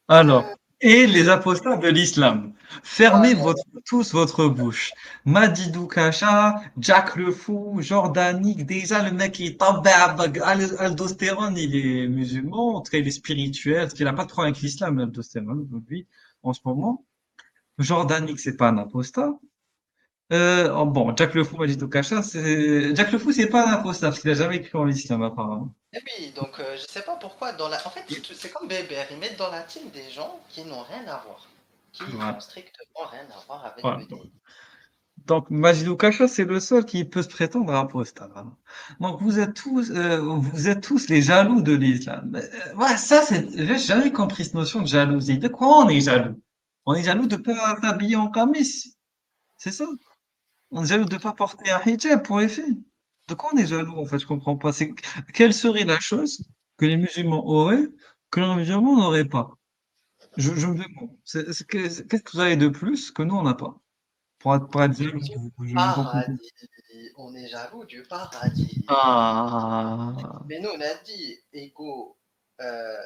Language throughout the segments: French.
Alors, et les apostats de l'islam. Ah, Fermez tous votre bouche. Madidou Kacha, Jack le Fou, Jordanique, déjà le mec il tape aldostérone, il est musulman, en tout cas il est spirituel, parce qu'il n'a pas de problème avec l'islam, l'aldostérone, lui, en ce moment. Jordanique, c'est pas un apostat. Oh, bon, Jack le Fou, Madidou Kacha, Jack le Fou, c'est pas un apostat, parce qu'il a jamais cru en l'islam, apparemment. et oui, donc je sais pas pourquoi en fait c'est comme Bébert, ils mettent dans la team des gens qui n'ont rien à voir, qui n'ont Voilà. strictement rien à voir avec Voilà. le délire. Donc, Majidou Kacha, c'est le seul qui peut se prétendre apostat. Voilà. Donc, vous êtes tous les jaloux de l'islam. Ouais, ça, j'ai jamais compris cette notion de jalousie. De quoi on est jaloux? On est jaloux de pas s'habiller en camis. C'est ça. On est jaloux de pas porter un hijab pour les filles. De quoi on est jaloux, en fait? Je comprends pas. Quelle serait la chose que les musulmans auraient que les musulmans n'auraient pas? Je me demande. Qu'est-ce que vous avez de plus que nous, on n'a pas? Pour être jaloux, Du je comprends pas. paradis, on est jaloux du paradis. Ah, Mais nous on a dit ego, euh,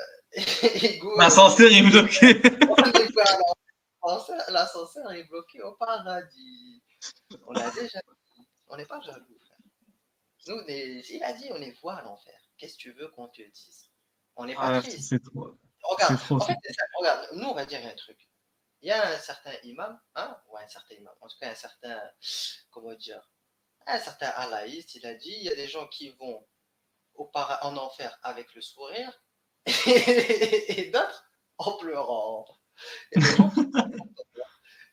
ego, l'ascenseur est bloqué. on est pas à l'ascenseur est bloqué au paradis. On a déjà dit, on n'est pas jaloux, frère. Nous, il a dit on est voix à l'enfer. Qu'est-ce que tu veux qu'on te dise? On n'est pas Ah, triste. c'est trop. Regarde, C'est trop, en c'est fait, trop. regarde, nous, on va dire un truc. Il y a un certain imam, hein, ou un certain imam, en tout cas un certain, comment dire, un certain alaïste, il a dit, il y a des gens qui vont en enfer avec le sourire, et d'autres en pleurant. Il y a des gens qui vont,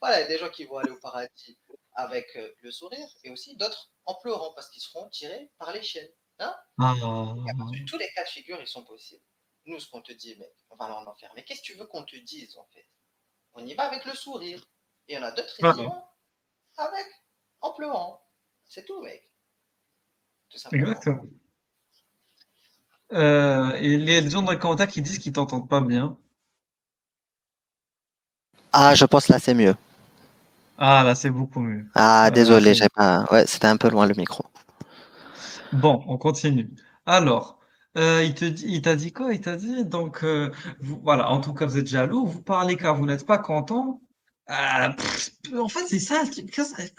voilà, il y a des gens qui vont aller au paradis avec le sourire, et aussi d'autres en pleurant, parce qu'ils seront tirés par les chaînes. Hein. Ah, Tous les cas de figure, ils sont possibles. Nous, ce qu'on te dit, mec, on va aller en enfer. Mais qu'est-ce que tu veux qu'on te dise, en fait? On y va avec le sourire. Et il y en a d'autres, ils y voilà, vont avec, en pleurant. C'est tout, mec. Tout simplement. exactement. Et les gens dans les commentaires qui disent qu'ils t'entendent pas bien. Ah, je pense là c'est mieux. Ah, là, c'est beaucoup mieux. Ah, Euh, désolé, j'ai pas. Ouais, c'était un peu loin le micro. bon, on continue. Alors, il t'a dit quoi? Il t'a dit, donc, voilà, en tout cas, vous êtes jaloux, vous parlez car vous n'êtes pas content. En fait, c'est ça,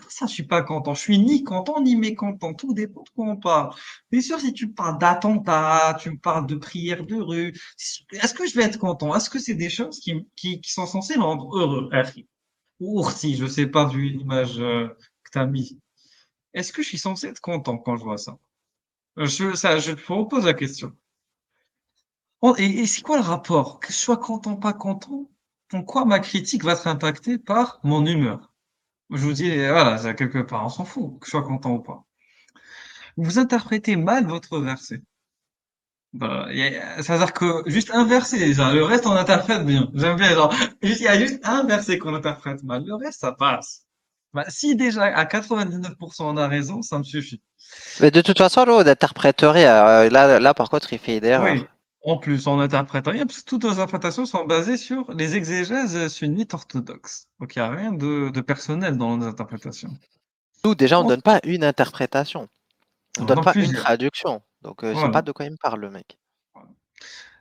ça, je suis pas content. Je suis ni content ni mécontent. Tout dépend de quoi on parle. Bien sûr, si tu me parles d'attentat, tu me parles de prière de rue, est-ce que je vais être content? Est-ce que c'est des choses qui sont censées me rendre heureux, Harry? Ou si, je sais pas, vu l'image que tu as mis. Est-ce que je suis censé être content quand je vois ça? Je te repose la question. Et c'est quoi le rapport? Que je sois content, pas content, en quoi ma critique va être impactée par mon humeur? Je vous dis, voilà, ça, quelque part, on s'en fout, que je sois content ou pas. Vous interprétez mal votre verset. Bah, c'est-à-dire que juste un verset, déjà, le reste, on interprète bien. J'aime bien, genre, il y a juste un verset qu'on interprète mal, le reste, ça passe. Bah, si déjà à 99% on a raison, ça me suffit. Mais de toute façon, l'autre interpréterait. Là, par contre, il fait une Oui, erreur. en plus, on n'interprète rien, parce que toutes nos interprétations sont basées sur les exégèses sunnites orthodoxes. Donc, il n'y a rien de personnel dans nos interprétations. Nous, déjà, on On, donne pas une interprétation. On on donne en pas une plusieurs. traduction. Donc, je sais pas Voilà. de quoi il me parle, le mec.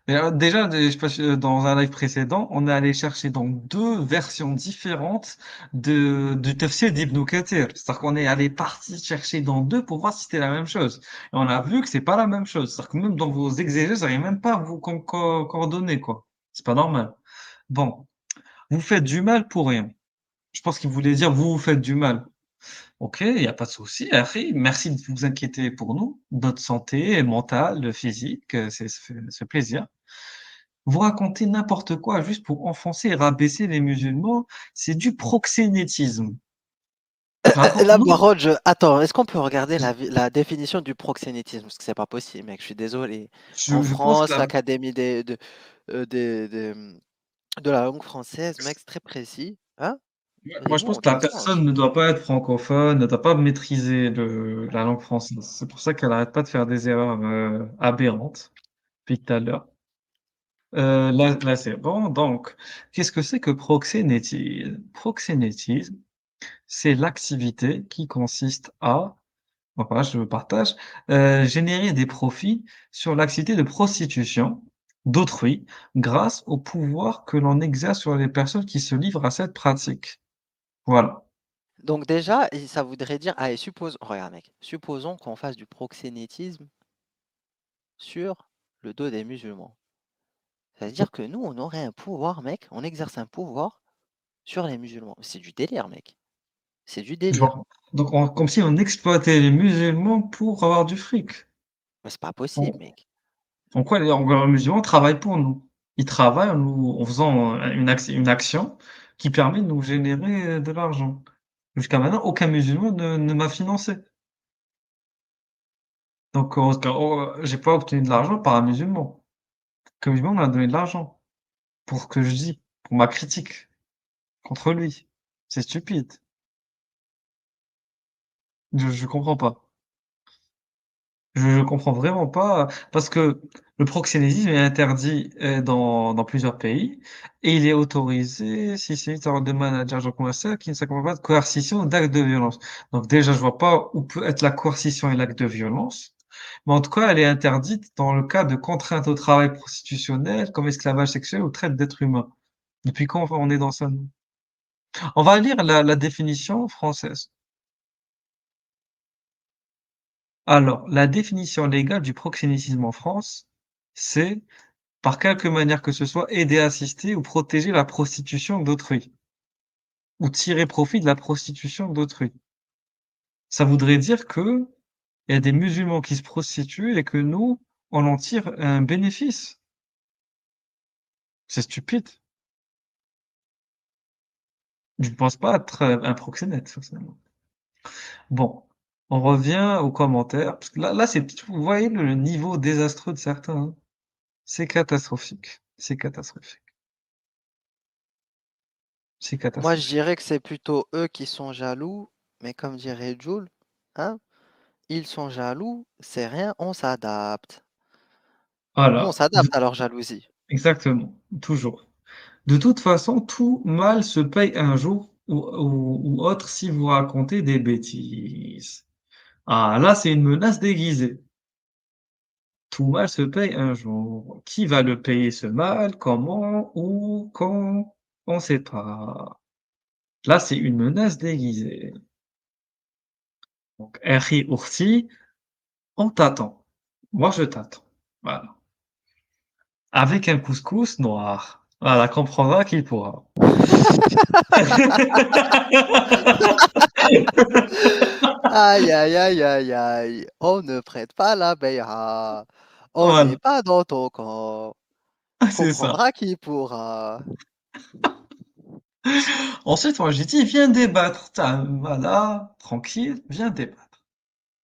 Et, déjà, je sais pas dans un live précédent, on est allé chercher donc deux versions différentes du tafsir d'Ibn Kathir. C'est-à-dire qu'on est allé partir chercher dans deux pour voir si c'était la même chose. Et on a vu que c'est pas la même chose. C'est-à-dire que même dans vos exégèses, vous n'arrivez même pas à vous coordonner, quoi. C'est pas normal. Bon. Vous faites du mal pour rien. Je pense qu'il voulait dire vous vous faites du mal. Ok, il n'y a pas de souci. Après, merci de vous inquiéter pour nous, notre santé mentale, physique, c'est plaisir. Vous racontez n'importe quoi juste pour enfoncer et rabaisser les musulmans, c'est du proxénétisme. Là, Raconte-nous. par attends, est-ce qu'on peut regarder la définition du proxénétisme? Parce que c'est pas possible, mec. Je suis désolé. En Je pense que France, l'Académie de la langue française, mec, c'est très précis. Hein? moi, je Frérot, pense on que la t'échange. personne ne doit pas être francophone, ne doit pas maîtriser la langue française. C'est pour ça qu'elle n'arrête pas de faire des erreurs aberrantes depuis tout à l'heure. Là, c'est bon. Donc, qu'est-ce que c'est que proxénétisme? Proxénétisme, c'est l'activité qui consiste à, enfin, je partage, générer des profits sur l'activité de prostitution. d'autrui grâce au pouvoir que l'on exerce sur les personnes qui se livrent à cette pratique. Voilà. Donc déjà, et ça voudrait dire, allez, regarde mec, supposons qu'on fasse du proxénétisme sur le dos des musulmans. Ça veut dire que nous, on aurait un pouvoir, mec, on exerce un pouvoir sur les musulmans. C'est du délire, mec. C'est du délire. Genre, donc comme si on exploitait les musulmans pour avoir du fric. Mais c'est pas possible, En mec. en quoi les musulmans travaillent pour nous. Ils travaillent en faisant, une action qui permet de nous générer, de l'argent. Jusqu'à maintenant, aucun musulman ne m'a financé. Donc j'ai pas obtenu de l'argent par un musulman. Aucun musulman m'a donné de l'argent pour ce que je dis, pour ma critique contre lui. C'est stupide. Je comprends pas. Je comprends vraiment pas, parce que le proxénétisme est interdit, dans plusieurs pays et il est autorisé si c'est une sorte de manager commercial qui ne s'accompagne pas de coercition ou d'actes de violence. Donc déjà, je vois pas où peut être la coercition et l'acte de violence, mais en tout cas, elle est interdite dans le cas de contraintes au travail prostitutionnel, comme esclavage sexuel ou traite d'êtres humains. Depuis quand on est dans ça, nous? On va lire la définition française. Alors, la définition légale du proxénétisme en France, c'est par quelque manière que ce soit, aider, assister ou protéger la prostitution d'autrui, ou tirer profit de la prostitution d'autrui. Ça voudrait dire qu'il y a des musulmans qui se prostituent et que nous, on en tire un bénéfice. C'est stupide. Je ne pense pas être un proxénète, personnellement. Bon, on revient aux commentaires, parce que là, vous voyez le niveau désastreux de certains, hein. C'est catastrophique. C'est catastrophique. C'est Moi, je catastrophique. dirais que c'est plutôt eux qui sont jaloux, mais comme dirait Jules, hein, ils sont jaloux, c'est rien, on s'adapte. Nous, on Voilà, s'adapte à leur jalousie. exactement, toujours. De toute façon, tout mal se paye un jour ou autre si vous racontez des bêtises. Ah, là, c'est une menace déguisée. Tout mal se paye un jour. Qui va le payer ce mal? Comment? Où? Quand? On sait pas. Là, c'est une menace déguisée. Donc, Harry Ourti, on t'attend. Moi, je t'attends. Voilà. Avec un couscous noir. Voilà, comprendra qui pourra. Aïe, aïe, aïe, aïe, aïe. On ne prête pas la bay'a. On n'est Voilà, pas dans ton camp. c'est ça. Comprendra qui pourra. Ensuite, moi, j'ai dit, viens débattre. Voilà, tranquille, viens débattre.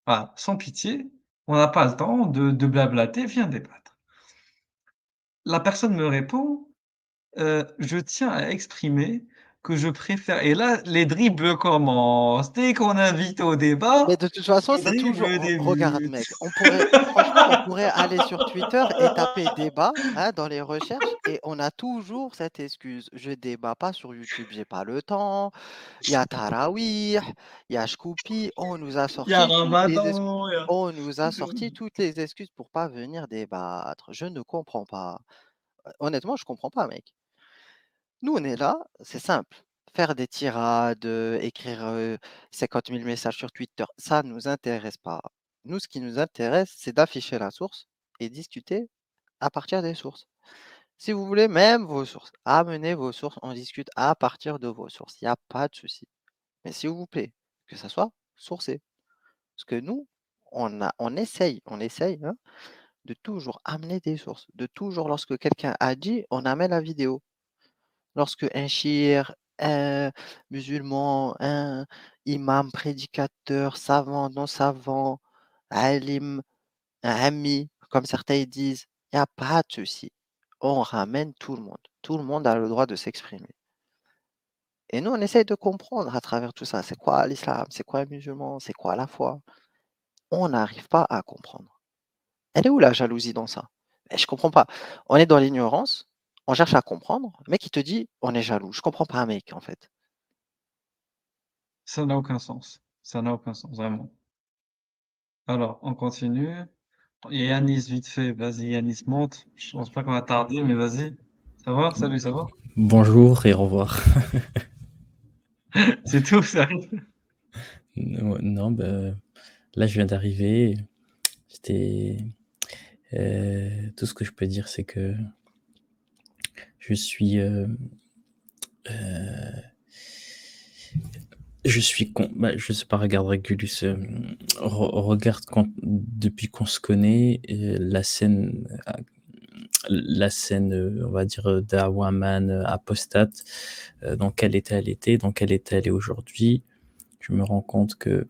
Voilà, sans pitié. On n'a pas le temps de blablater, viens débattre. La personne me répond, je tiens à exprimer que je préfère. Et là, les dribbles commencent. Dès qu'on invite au Mais débat, de toute façon, les c'est toujours. dribbles Regarde, débutent. mec, franchement, on pourrait aller sur Twitter et taper débat, hein, dans les recherches et on a toujours cette excuse. Je débat pas sur YouTube, j'ai pas le temps. Il y a Tarawih, il y a Shkoupi. Il y a Ramadan, il y a... On nous a sorti toutes les excuses pour pas venir débattre. Je ne comprends pas. Honnêtement, je comprends pas, mec. Nous, on est là, c'est simple. Faire des tirades, écrire 50 000 messages sur Twitter, ça ne nous intéresse pas. Nous, ce qui nous intéresse, c'est d'afficher la source et discuter à partir des sources. Si vous voulez, même vos sources, amenez vos sources, on discute à partir de vos sources. Il n'y a pas de souci. Mais s'il vous plaît, que ça soit sourcé. Parce que nous, on essaye, hein, de toujours amener des sources, de toujours, lorsque quelqu'un a dit, on amène la vidéo. Lorsque un shir, un musulman, un imam, prédicateur, savant, non savant, alim, un ami, comme certains ils disent, il n'y a pas de souci. On ramène tout le monde. Tout le monde a le droit de s'exprimer. Et nous, on essaye de comprendre à travers tout ça. C'est quoi l'islam? C'est quoi le musulman? C'est quoi la foi? On n'arrive pas à comprendre. Elle est où la jalousie dans ça? Je comprends pas. On est dans l'ignorance, on cherche à comprendre. Le mec, il te dit, on est jaloux. Je comprends pas, mec, en fait. Ça n'a aucun sens. Ça n'a aucun sens, vraiment. Alors, on continue. Et Yanis, vite fait, vas-y, Yanis, monte. Je pense pas qu'on va tarder, mais vas-y. Ça va? Salut, ça va? Bonjour et au revoir. C'est tout, ça arrive. Non, bah, là, je viens d'arriver. J'étais, tout ce que je peux dire, c'est que je suis, je sais pas, regarde Régulus, regarde depuis qu'on se connaît, la scène, on va dire, d'Awaman apostate, dans quel état elle était, dans quel état elle est aujourd'hui. Je me rends compte que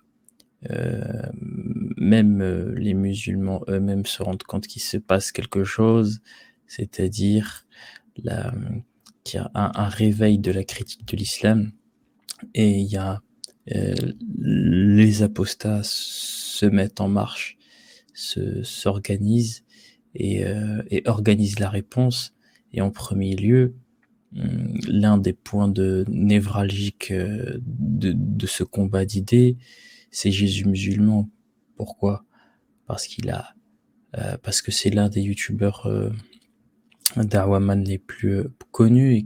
même les musulmans eux-mêmes se rendent compte qu'il se passe quelque chose, c'est-à-dire qu'il y a un réveil de la critique de l'islam, et il y a les apostats se mettent en marche, s'organisent et organisent la réponse. Et en premier lieu, l'un des points névralgiques de ce combat d'idées, c'est Jésus musulman. Pourquoi? Parce que c'est l'un des youtubeurs d'Awaman les plus connus et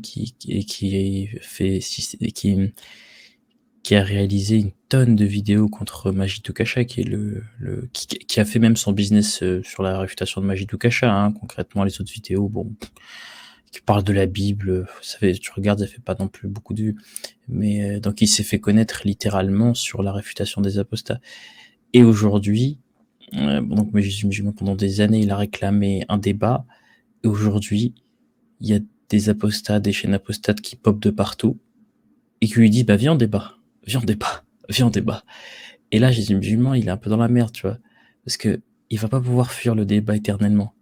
qui a réalisé une tonne de vidéos contre Majid Oukasha, qui est qui a fait même son business sur la réfutation de Majid Oukasha. Hein. Concrètement, les autres vidéos, bon, qui parlent de la Bible, tu regardes, ça fait pas non plus beaucoup de vues. Mais donc il s'est fait connaître littéralement sur la réfutation des apostats. Et aujourd'hui, donc Jésus musulman, pendant des années, il a réclamé un débat. Et aujourd'hui, il y a des apostats, des chaînes apostates qui popent de partout et qui lui disent bah viens on débat, viens on débat, viens on débat. Et là, Jésus musulman, il est un peu dans la merde, tu vois, parce que il va pas pouvoir fuir le débat éternellement,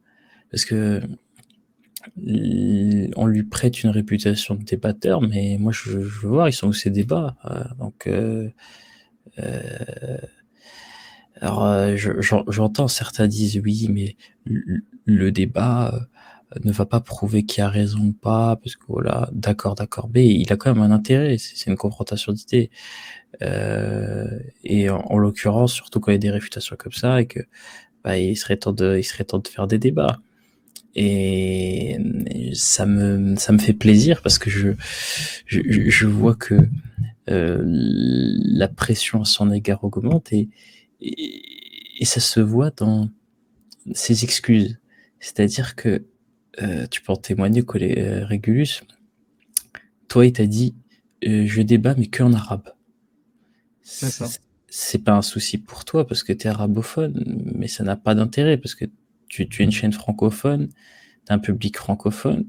parce que on lui prête une réputation de débatteur, mais moi je veux voir, ils sont où ces débats, alors j'entends certains disent oui, mais le débat ne va pas prouver qui a raison ou pas, parce que voilà, d'accord, mais il a quand même un intérêt, c'est une confrontation d'idées. Et en l'occurrence, surtout quand il y a des réfutations comme ça, et que bah, il serait temps de faire des débats. Et ça me fait plaisir parce que je vois que la pression à son égard augmente et ça se voit dans ses excuses. C'est-à-dire que tu peux en témoigner, Régulus, toi il t'a dit je débat mais que en arabe. C'est ça. C'est pas un souci pour toi parce que tu es arabophone, mais ça n'a pas d'intérêt parce que tu es une chaîne francophone, tu as un public francophone,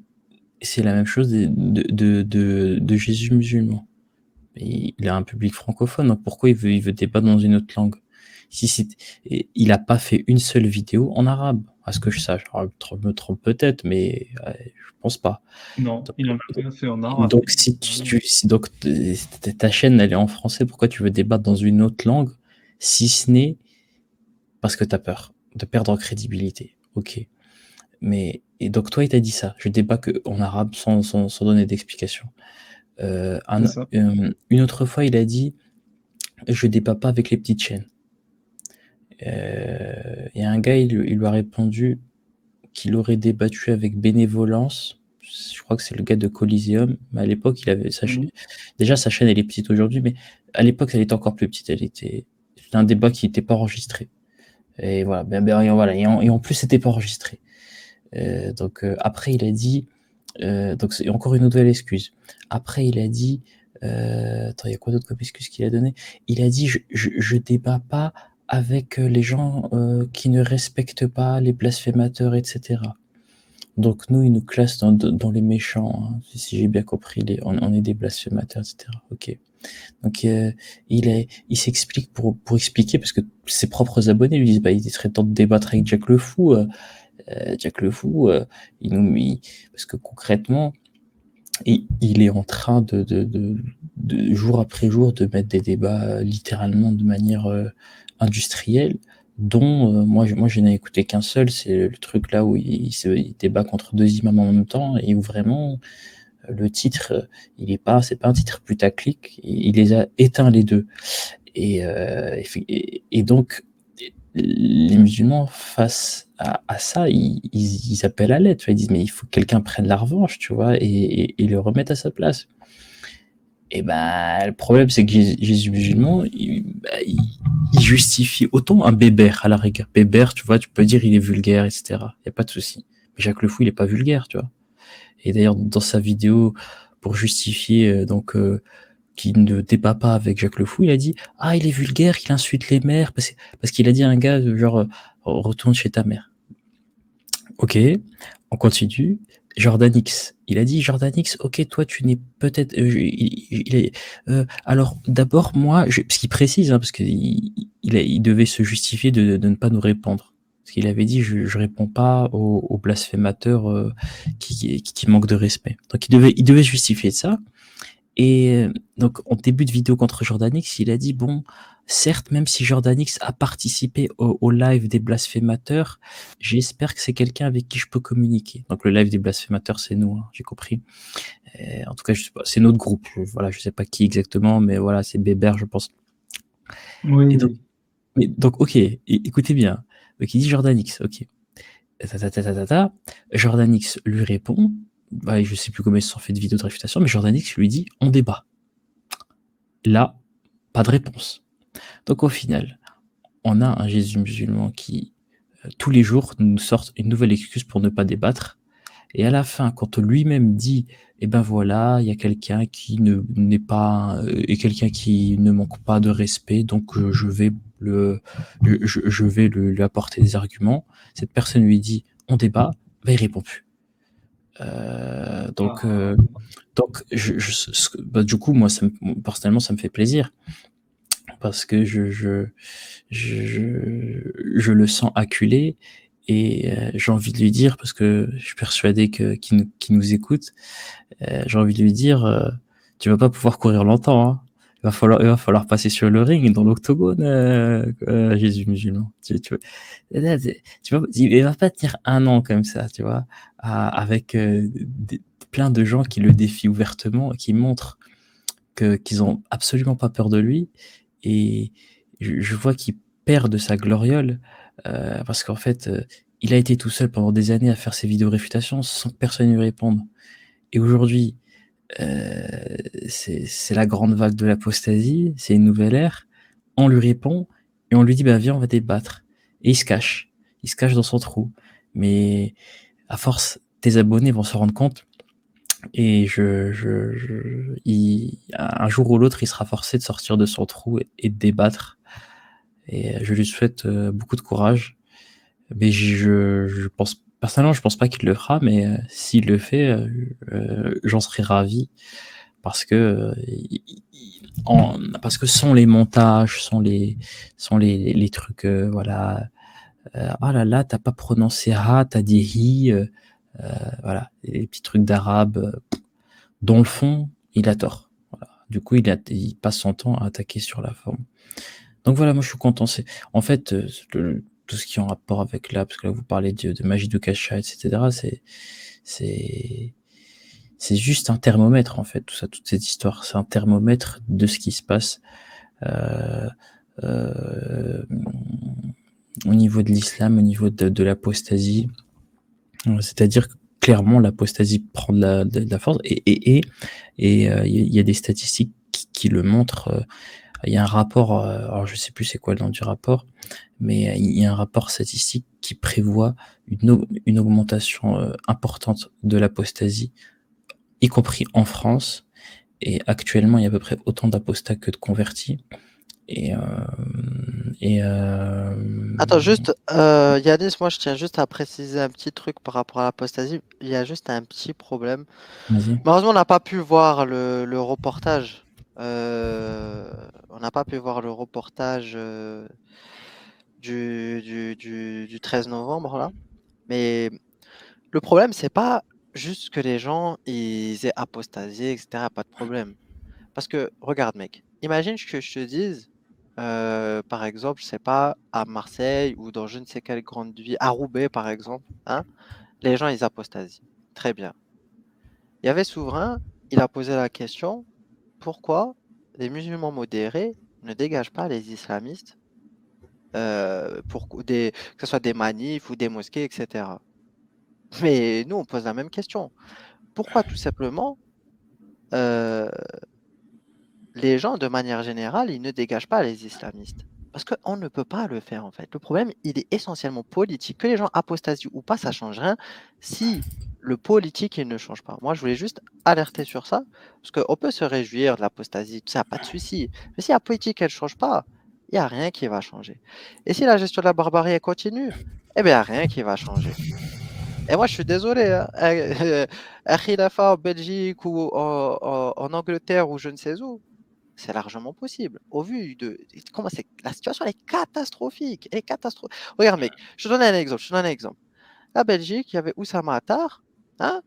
et c'est la même chose de Jésus musulman. Il a un public francophone, donc pourquoi il veut débattre dans une autre langue? Il n'a pas fait une seule vidéo en arabe, à ce que je sache. Alors, je me trompe peut-être, mais je pense pas. Non, Donc, il en a pas fait en arabe. donc si ta chaîne elle est en français, pourquoi tu veux débattre dans une autre langue, si ce n'est parce que tu as peur de perdre en crédibilité? Ok. Et donc toi, il t'a dit ça. Je débat que en arabe sans donner d'explication. Une autre fois, il a dit je débat pas avec les petites chaînes. Et un gars, il lui a répondu qu'il aurait débattu avec Bénévolence. Je crois que c'est le gars de Coliseum, mais à l'époque, il avait sa chaîne. Déjà, sa chaîne, elle est petite aujourd'hui, mais à l'époque, elle était encore plus petite. C'était un débat qui n'était pas enregistré. Et voilà, et en plus, c'était pas enregistré. Donc après, il a dit, donc c'est encore une nouvelle excuse. Après, il a dit, attends, il y a quoi d'autre comme excuse qu'il a donné? Il a dit, je débat pas avec les gens qui ne respectent pas les blasphémateurs, etc. Donc nous, il nous classe dans les méchants, hein, si j'ai bien compris, on est des blasphémateurs, etc. Ok. Donc il s'explique pour expliquer, parce que ses propres abonnés lui disent, bah, il serait temps de débattre avec Jack le Fou. Jack le Fou, parce que concrètement, il est en train de jour après jour de mettre des débats littéralement de manière industrielle, dont moi je n'ai écouté qu'un seul, c'est le truc là où il débat contre deux imams en même temps, et où vraiment le titre, c'est pas un titre putaclic, il les a éteints les deux. Et donc les musulmans, face à ça, ils appellent à l'aide, tu vois. Ils disent, mais il faut que quelqu'un prenne la revanche, tu vois, et le remette à sa place. Et ben, le problème, c'est que Jésus musulman, il justifie autant un bébert à la rigueur. Bébert, tu vois, tu peux dire il est vulgaire, etc. Il n'y a pas de souci. Mais Jacques Le Fou, il est pas vulgaire, tu vois. Et d'ailleurs, dans sa vidéo, pour justifier qu'il ne débat pas avec Jacques Le Fou, il a dit ah, il est vulgaire, il insulte les mères, parce qu'il a dit à un gars genre retourne chez ta mère. Ok, on continue. Jordan X, il a dit Jordan X, ok, toi tu n'es peut-être, alors d'abord moi, parce qu'il précise, hein, parce qu'il devait se justifier de ne pas nous répondre, parce qu'il avait dit je réponds pas aux blasphémateurs qui manquent de respect. Donc il devait justifier ça. Et donc, en début de vidéo contre Jordan X, il a dit bon, certes, même si Jordan X a participé au live des blasphémateurs, j'espère que c'est quelqu'un avec qui je peux communiquer. Donc, le live des blasphémateurs, c'est nous, hein, j'ai compris. En tout cas, je sais pas, c'est notre groupe. Voilà, je sais pas qui exactement, mais voilà, c'est Bébert, je pense. Oui, Et donc, oui. ok, écoutez bien. Donc, il dit Jordan X, ok. Jordan X lui répond. Bah, je sais plus comment ils se sont fait de vidéo de réfutation, mais Jordan X lui dit on débat. Là, pas de réponse. Donc au final, on a un Jésus musulman qui, tous les jours, nous sort une nouvelle excuse pour ne pas débattre. Et à la fin, quand lui-même dit, eh ben voilà, il y a quelqu'un qui n'est pas, et quelqu'un qui ne manque pas de respect, donc je vais lui apporter des arguments. Cette personne lui dit, on débat, ben il répond plus. Donc, Ah, du coup, moi, personnellement, ça me fait plaisir parce que je le sens acculé et j'ai envie de lui dire, parce que je suis persuadé qu'il nous écoute, j'ai envie de lui dire, tu vas pas pouvoir courir longtemps, hein. Il va falloir passer sur le ring, dans l'octogone, Jésus musulman. Tu vois, il va pas tenir un an comme ça, tu vois, avec plein de gens qui le défient ouvertement, qui montrent qu'ils ont absolument pas peur de lui, et je vois qu'il perd de sa gloriole parce qu'en fait, il a été tout seul pendant des années à faire ses vidéos réfutation sans que personne lui réponde. Et aujourd'hui, c'est la grande vague de l'apostasie, c'est une nouvelle ère. On lui répond et on lui dit bah viens, on va débattre. Et il se cache dans son trou. Mais à force, tes abonnés vont se rendre compte et un jour ou l'autre, il sera forcé de sortir de son trou et de débattre. Et je lui souhaite beaucoup de courage. Mais je pense, personnellement, je pense pas qu'il le fera, mais s'il le fait, j'en serais ravi. Parce que, parce que sans les montages, sans les trucs, voilà. Ah là là, t'as pas prononcé ha, t'as dit hi, voilà, les petits trucs d'arabe, dont le fond, il a tort. Voilà. Du coup, il passe son temps à attaquer sur la forme. Donc voilà, moi je suis content. En fait, tout ce qui est en rapport avec là, parce que là vous parlez de magie de Kasha, etc. C'est, c'est juste un thermomètre en fait, tout ça, toute cette histoire. C'est un thermomètre de ce qui se passe euh, euh, au niveau de l'islam, au niveau de l'apostasie. C'est-à-dire que clairement l'apostasie prend de la force et il y a des statistiques qui le montrent. Il y a un rapport, alors je sais plus c'est quoi le nom du rapport, mais il y a un rapport statistique qui prévoit une augmentation importante de l'apostasie, y compris en France. Et actuellement, il y a à peu près autant d'apostats que de convertis. Et, Attends, juste, Yanis, moi je tiens juste à préciser un petit truc par rapport à l'apostasie. Il y a juste un petit problème. vas-y. Malheureusement, on n'a pas pu voir le reportage. On n'a pas pu voir le reportage du 13 novembre, là. Mais le problème, c'est pas juste que les gens ils aient apostasié, etc. Pas de problème. Parce que, regarde, mec, imagine que je te dise, par exemple, je sais pas, à Marseille ou dans je ne sais quelle grande ville, à Roubaix, par exemple, hein, les gens, ils apostasient. Très bien. Il y avait Souverain, il a posé la question, pourquoi les musulmans modérés ne dégagent pas les islamistes que ce soit des manifs ou des mosquées, etc. Mais nous, on pose la même question. Pourquoi tout simplement euh, les gens, de manière générale, ils ne dégagent pas les islamistes? Parce qu'on ne peut pas le faire, en fait. Le problème, il est essentiellement politique. Que les gens apostasient ou pas, ça ne change rien si le politique, il ne change pas. Moi, je voulais juste alerter sur ça, parce qu'on peut se réjouir de l'apostasie, tout ça, pas de souci. Mais si la politique, elle ne change pas, il n'y a rien qui va changer. Et si la gestion de la barbarie, elle continue, eh bien, il n'y a rien qui va changer. Et moi, je suis désolé, hein. Un khilafa en Belgique ou en Angleterre ou je ne sais où, c'est largement possible. Au vu de comment c'est, la situation elle est catastrophique. Elle est Regarde, mec, je te donne un exemple. Je te donne un exemple. La Belgique, il y avait Oussama Attar, hein,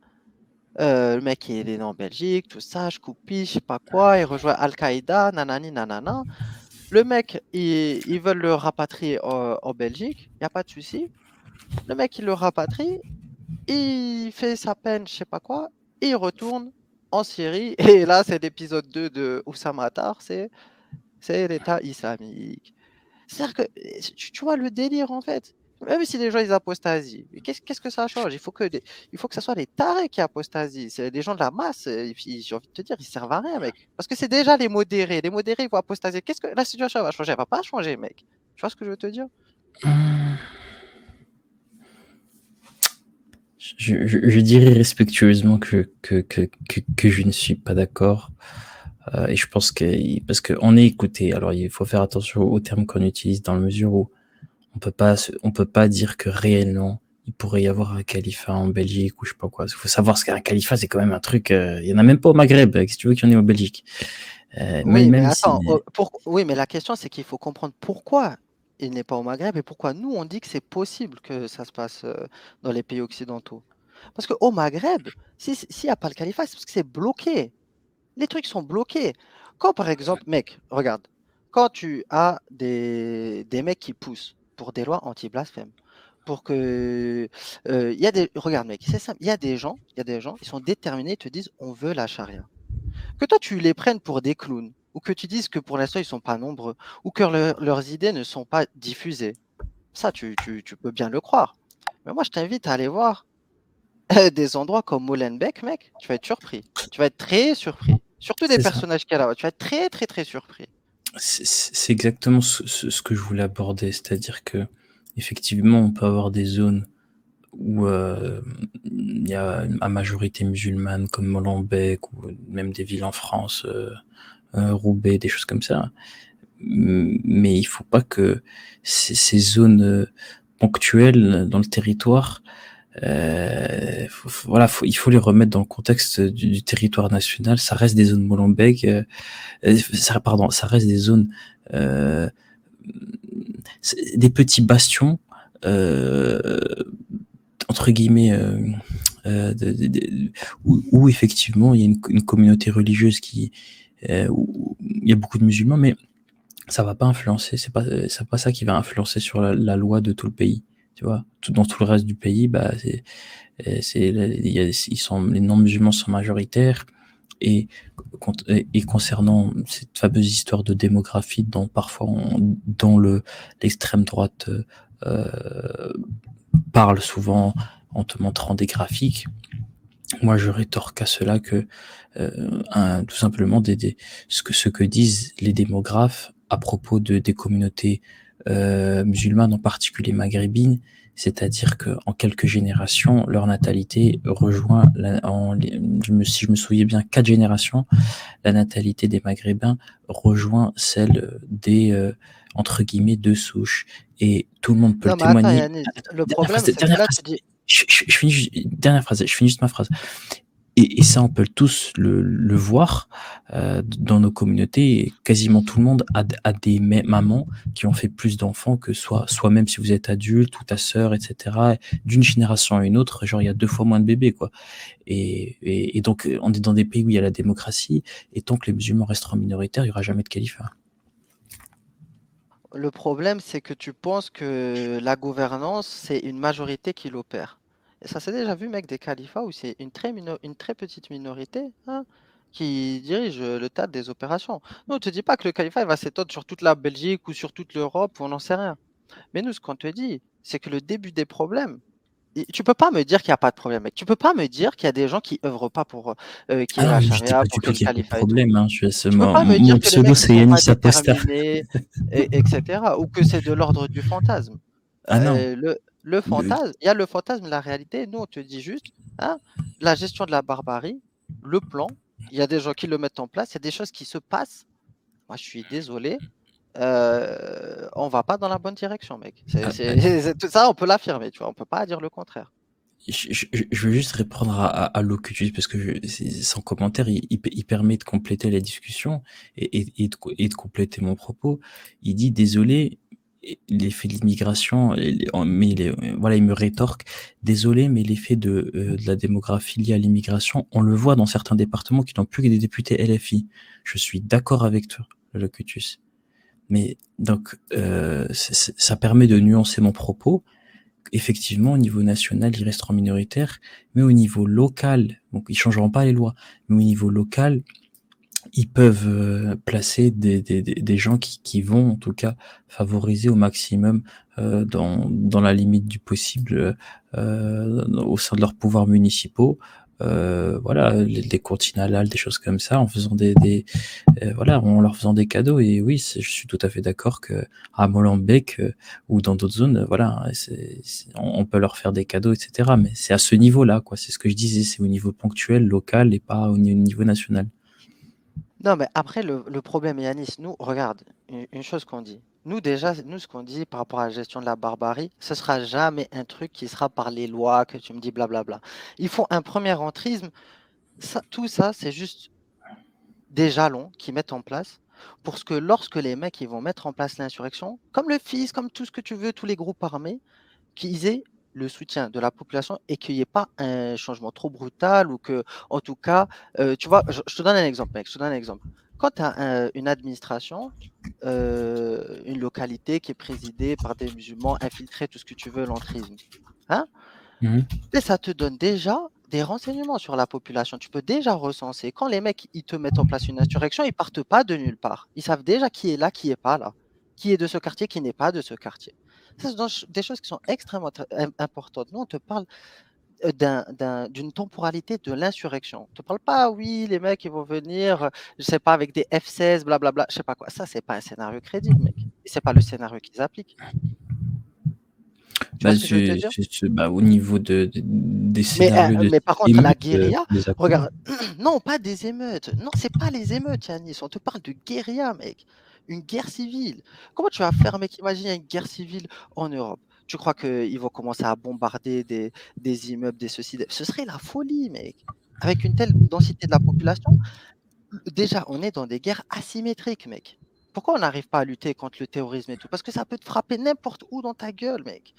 le mec il est né en Belgique, tout ça, je coupille, je sais pas quoi, il rejoint Al-Qaïda, nanani, nanana. Le mec, ils veulent le rapatrier en Belgique, il n'y a pas de souci. Le mec, il le rapatrie, il fait sa peine, je sais pas quoi, et il retourne en Syrie. Et là, c'est l'épisode 2 de Oussama Attar, c'est l'État islamique. C'est-à-dire que, tu vois le délire en fait. Même si les gens ils apostasient, mais qu'est-ce que ça change? Il faut que ce soit les tarés qui apostasient. C'est les gens de la masse, j'ai envie de te dire, ils servent à rien, mec. Parce que c'est déjà les modérés. Les modérés, ils vont apostasier. Qu'est-ce que la situation va changer? Elle va pas changer, mec. Tu vois ce que je veux te dire? Je dirais respectueusement que je ne suis pas d'accord. Et je pense parce qu'on est écouté. Alors, il faut faire attention aux termes qu'on utilise dans la mesure où on peut pas dire que réellement il pourrait y avoir un califat en Belgique ou je sais pas quoi. Il faut savoir ce qu'un califat, c'est quand même un truc. Il y en a même pas au Maghreb, si tu veux qu'il y en ait en Belgique. Oui, mais Même attends, si. oui, mais la question, c'est qu'il faut comprendre pourquoi il n'est pas au Maghreb et pourquoi nous, on dit que c'est possible que ça se passe dans les pays occidentaux. Parce qu'au Maghreb, s'il n'y a pas le califat, c'est parce que c'est bloqué. Les trucs sont bloqués. Quand, par exemple, mec, regarde, quand tu as des mecs qui poussent pour des lois anti-blasphème, pour que. Il y a regarde, mec, c'est simple, il y a des gens, ils sont déterminés, ils te disent, on veut la charia. Que toi, tu les prennes pour des clowns, ou que tu dises que pour l'instant, ils ne sont pas nombreux, ou que leurs idées ne sont pas diffusées. Ça, tu peux bien le croire. Mais moi, je t'invite à aller voir des endroits comme Molenbeek, mec. Tu vas être surpris. Tu vas être très surpris. Surtout des C'est ça. personnages qu'il y a là-bas. Tu vas être très, très, très surpris. C'est exactement ce que je voulais aborder. C'est-à-dire que, effectivement, on peut avoir des zones où il y a à majorité musulmane comme Molenbeek ou même des villes en France, Roubaix, des choses comme ça. Mais il faut pas que ces zones ponctuelles dans le territoire, voilà, il faut les remettre dans le contexte du territoire national. Ça reste des zones Molenbeek, ça reste des zones, euh, des petits bastions, euh, entre guillemets, où effectivement il y a une communauté religieuse où il y a beaucoup de musulmans, mais ça va pas influencer, c'est pas ça qui va influencer sur la loi de tout le pays. Tu vois, dans tout le reste du pays, bah, les non-musulmans sont majoritaires. Et, et concernant cette fameuse histoire de démographie dont parfois dont l'extrême droite parle souvent en te montrant des graphiques, moi je rétorque à cela que tout simplement ce que disent les démographes à propos des communautés musulmanes, en particulier maghrébines, c'est-à-dire qu'en quelques générations, leur natalité rejoint, si je me souviens bien, 4 générations, la natalité des Maghrébins rejoint celle des, entre guillemets, deux souches. Et tout le monde peut le Non, mais attends, témoigner. Yannis, le Dernière phrase, problème, c'est que dernière là, phrase. tu dis. Je finis dernière phrase, je finis juste ma phrase. Et ça, on peut tous le voir dans nos communautés. Et quasiment tout le monde a des mamans qui ont fait plus d'enfants que soi-même si vous êtes adulte ou ta sœur, etc. D'une génération à une autre, genre il y a 2 fois moins de bébés, quoi. Et donc on est dans des pays où il y a la démocratie, et tant que les musulmans resteront minoritaires, il n'y aura jamais de califat. Le problème, c'est que tu penses que la gouvernance, c'est une majorité qui l'opère. Et ça s'est déjà vu, mec, des califats où c'est une très petite minorité, hein, qui dirige le tas des opérations. Nous, on ne te dit pas que le califat il va s'étendre sur toute la Belgique ou sur toute l'Europe, ou on n'en sait rien. Mais nous, ce qu'on te dit, c'est que le début des problèmes, tu peux pas me dire qu'il n'y a pas de problème, mec. Tu peux pas me dire qu'il y a des gens qui œuvrent pas pour qu'il y Ah ait non, la mais je dis charia, pas pour du qu'il tout y ait le qu'il y a pas de califat et tout. problème, hein. Tu peux pas me dire Mon que les pseudo, mecs ils c'est sont pas Yanis Aposta. déterminés, etc. Ou que c'est de l'ordre du fantasme. Ah non. Le Le- fantasme, il y a le fantasme, la réalité. Nous, on te dit juste, hein, la gestion de la barbarie, le plan. Il y a des gens qui le mettent en place. Il y a des choses qui se passent. Moi, je suis désolé. On va pas dans la bonne direction, mec. ah, Tout ça, on peut l'affirmer, tu vois. On peut pas dire le contraire. je veux juste répondre à Locutus parce que son commentaire, il permet de compléter la discussion et de compléter mon propos. Il dit désolé, l'effet de l'immigration, voilà, il me rétorque désolé, mais l'effet de la démographie liée à l'immigration, on le voit dans certains départements qui n'ont plus que des députés LFI. Je suis d'accord avec toi, Locutus. Mais donc, ça permet de nuancer mon propos. Effectivement, au niveau national, ils resteront minoritaires, mais au niveau local, donc ils changeront pas les lois, mais au niveau local, ils peuvent placer des gens qui vont en tout cas favoriser au maximum dans la limite du possible au sein de leurs pouvoirs municipaux. Voilà, des comptines halal, des choses comme ça, en faisant voilà, en leur faisant des cadeaux. Et oui, je suis tout à fait d'accord que à Molenbeek ou dans d'autres zones, voilà, on peut leur faire des cadeaux, etc. Mais c'est à ce niveau-là, quoi. C'est ce que je disais, c'est au niveau ponctuel, local et pas au niveau national. Non, mais après, le problème, Yanis, nous, regarde, une chose qu'on dit. Nous, déjà, nous, ce qu'on dit par rapport à la gestion de la barbarie, ce sera jamais un truc qui sera par les lois, que tu me dis blablabla. Il faut un premier entrisme. Tout ça, c'est juste des jalons qu'ils mettent en place pour ce que lorsque les mecs ils vont mettre en place l'insurrection, comme le FIS, comme tout ce que tu veux, tous les groupes armés, qu'ils aient le soutien de la population et qu'il n'y ait pas un changement trop brutal ou que, en tout cas, tu vois, je te donne un exemple, mec, je te donne un exemple. Quand tu as une administration, une localité qui est présidée par des musulmans infiltrés, tout ce que tu veux, l'entrisme, hein, Mhm. et ça te donne déjà des renseignements sur la population. Tu peux déjà recenser. Quand les mecs ils te mettent en place une insurrection, ils partent pas de nulle part. Ils savent déjà qui est là, qui est pas là, qui est de ce quartier, qui n'est pas de ce quartier. Ça, c'est des choses qui sont extrêmement importantes. Nous, on te parle d'une temporalité de l'insurrection. On te parle pas, oui, les mecs ils vont venir, je sais pas, avec des F-16, blablabla, je sais pas quoi. Ça, c'est pas un scénario crédible, mec. Et c'est pas le scénario qu'ils appliquent. Tu vois Bah, ce que je veux te dire? bah, au niveau des scénarios de Mais par contre, la émeutes, guérilla, d'accord. regarde, non, pas des émeutes. Non, c'est pas les émeutes, Yanis. On te parle de guérilla, mec. Une guerre civile. Comment tu vas faire, mec? Imagine une guerre civile en Europe. Tu crois qu'ils vont commencer à bombarder des immeubles, des ceci. Ce serait la folie, mec. Avec une telle densité de la population, déjà, on est dans des guerres asymétriques, mec. Pourquoi on n'arrive pas à lutter contre le terrorisme et tout? Parce que ça peut te frapper n'importe où dans ta gueule, mec.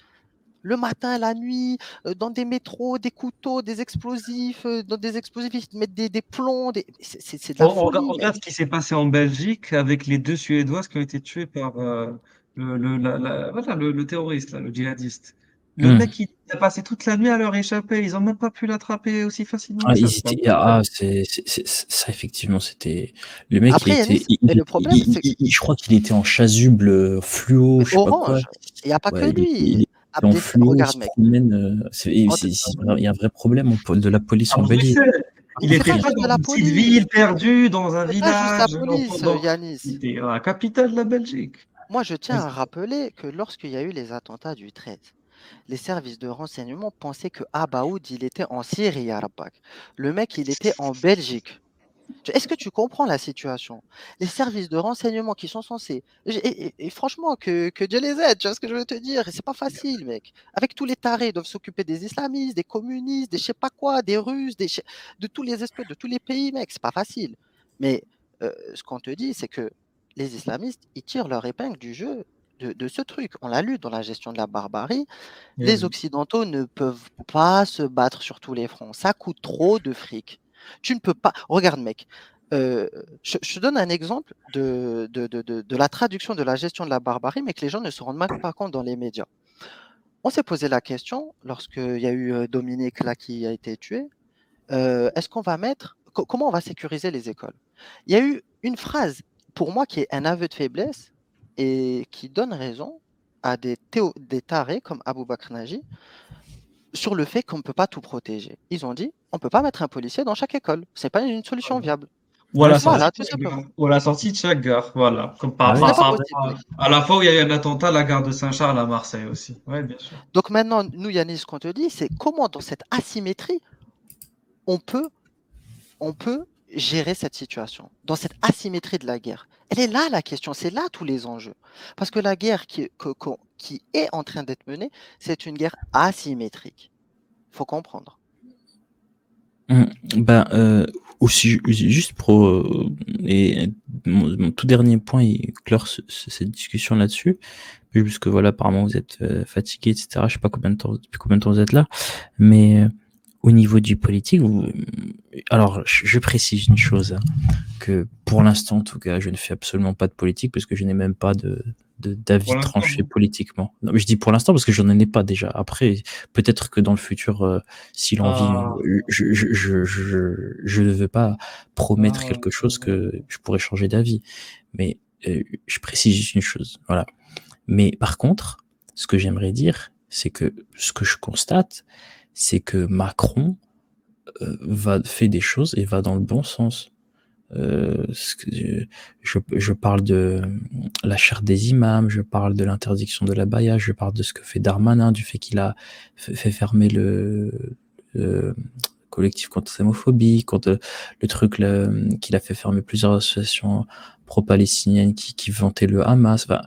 Le matin, la nuit, dans des métros, des couteaux, des explosifs, dans des explosifs, ils te mettent des plombs, c'est de la folie, Regarde mec. ce qui s'est passé en Belgique avec les deux Suédoises qui ont été tuées par voilà, le terroriste, là, le djihadiste. Le Hum. mec, il a passé toute la nuit à leur échapper. Ils n'ont même pas pu l'attraper aussi facilement Ah, que ça. C'est ça, effectivement, c'était. Le mec, Après, Yanis, et le problème, c'est je crois qu'il était en chasuble fluo, mais je sais pas quoi. Orange, il n'y a pas que Ouais, il lui. était en fluo, il Regarde, se mec, promène. on te- Il y a un vrai problème de la police à en Belgique. Bruxelles. Il c'est n'était pas pas juste de dans la une petite police. ville perdue, dans un C'est pas juste la village, police, il Yanis. était dans la capitale de la Belgique. Moi, je tiens à Vas-y. rappeler que lorsqu'il y a eu les attentats du 13, les services de renseignement pensaient que Abaoud, il était en Syrie, ya Rabbak. Le mec, il était en Belgique. Est-ce que tu comprends la situation? Les services de renseignement qui sont censés. Et franchement, que Dieu les aide, tu vois ce que je veux te dire? Et c'est pas facile, mec. Avec tous les tarés, ils doivent s'occuper des islamistes, des communistes, des je sais pas quoi, des Russes, de tous les espèces, de tous les pays, mec. C'est pas facile. Mais ce qu'on te dit, c'est que les islamistes, ils tirent leur épingle du jeu de ce truc. On l'a lu dans la gestion de la barbarie. Eh Les oui. Occidentaux ne peuvent pas se battre sur tous les fronts. Ça coûte trop de fric. Tu ne peux pas. Regarde, mec. Je te donne un exemple de la traduction de la gestion de la barbarie, mais que les gens ne se rendent même pas compte dans les médias. On s'est posé la question, lorsqu'il y a eu Dominique là qui a été tué, est-ce qu'on va mettre. Comment on va sécuriser les écoles? Il y a eu une phrase, pour moi, qui est un aveu de faiblesse et qui donne raison. à des tarés comme Abou Bakr Naji sur le fait qu'on ne peut pas tout protéger. Ils ont dit, on ne peut pas mettre un policier dans chaque école. C'est pas une solution viable. Ou à Ouais, la c'est vrai. sortie Voilà, de tout chaque gare. simplement. Ou à la sortie de chaque gare, voilà. Comme Bah Ce oui. n'est pas par possible, rapport mec. à la fois où il y a eu un attentat à la gare de Saint-Charles à Marseille aussi. Oui, bien sûr. Donc maintenant, nous, Yanis, ce qu'on te dit, c'est comment dans cette asymétrie, on peut, on peut gérer cette situation, dans cette asymétrie de la guerre. Elle est là la question, c'est là tous les enjeux. Parce que la guerre qui est en train d'être menée, c'est une guerre asymétrique. Il faut comprendre. Ben, aussi, juste pour et mon tout dernier point et clore cette discussion là-dessus, puisque voilà, apparemment vous êtes fatigué, etc. Je sais pas depuis combien de temps vous êtes là, mais au niveau du politique, alors je précise une chose, hein, que pour l'instant, en tout cas, je ne fais absolument pas de politique parce que je n'ai même pas Pour d'avis l'instant, tranché non. politiquement. Non, mais je dis pour l'instant parce que je n'en ai pas déjà. Après, peut-être que dans le futur, si l'envie, Ah, je ne veux pas promettre ah, quelque chose que je pourrais changer d'avis. Mais je précise juste une chose. Voilà. Mais par contre, ce que j'aimerais dire, c'est que ce que je constate, c'est que Macron fait des choses et va dans le bon sens. Je parle de la charte des imams, je parle de l'interdiction de l'abaya, je parle de ce que fait Darmanin, du fait qu'il a fait fermer le collectif contre l'homophobie, contre le truc qu'il a fait fermer plusieurs associations pro-palestiniennes qui vantaient le Hamas. Enfin,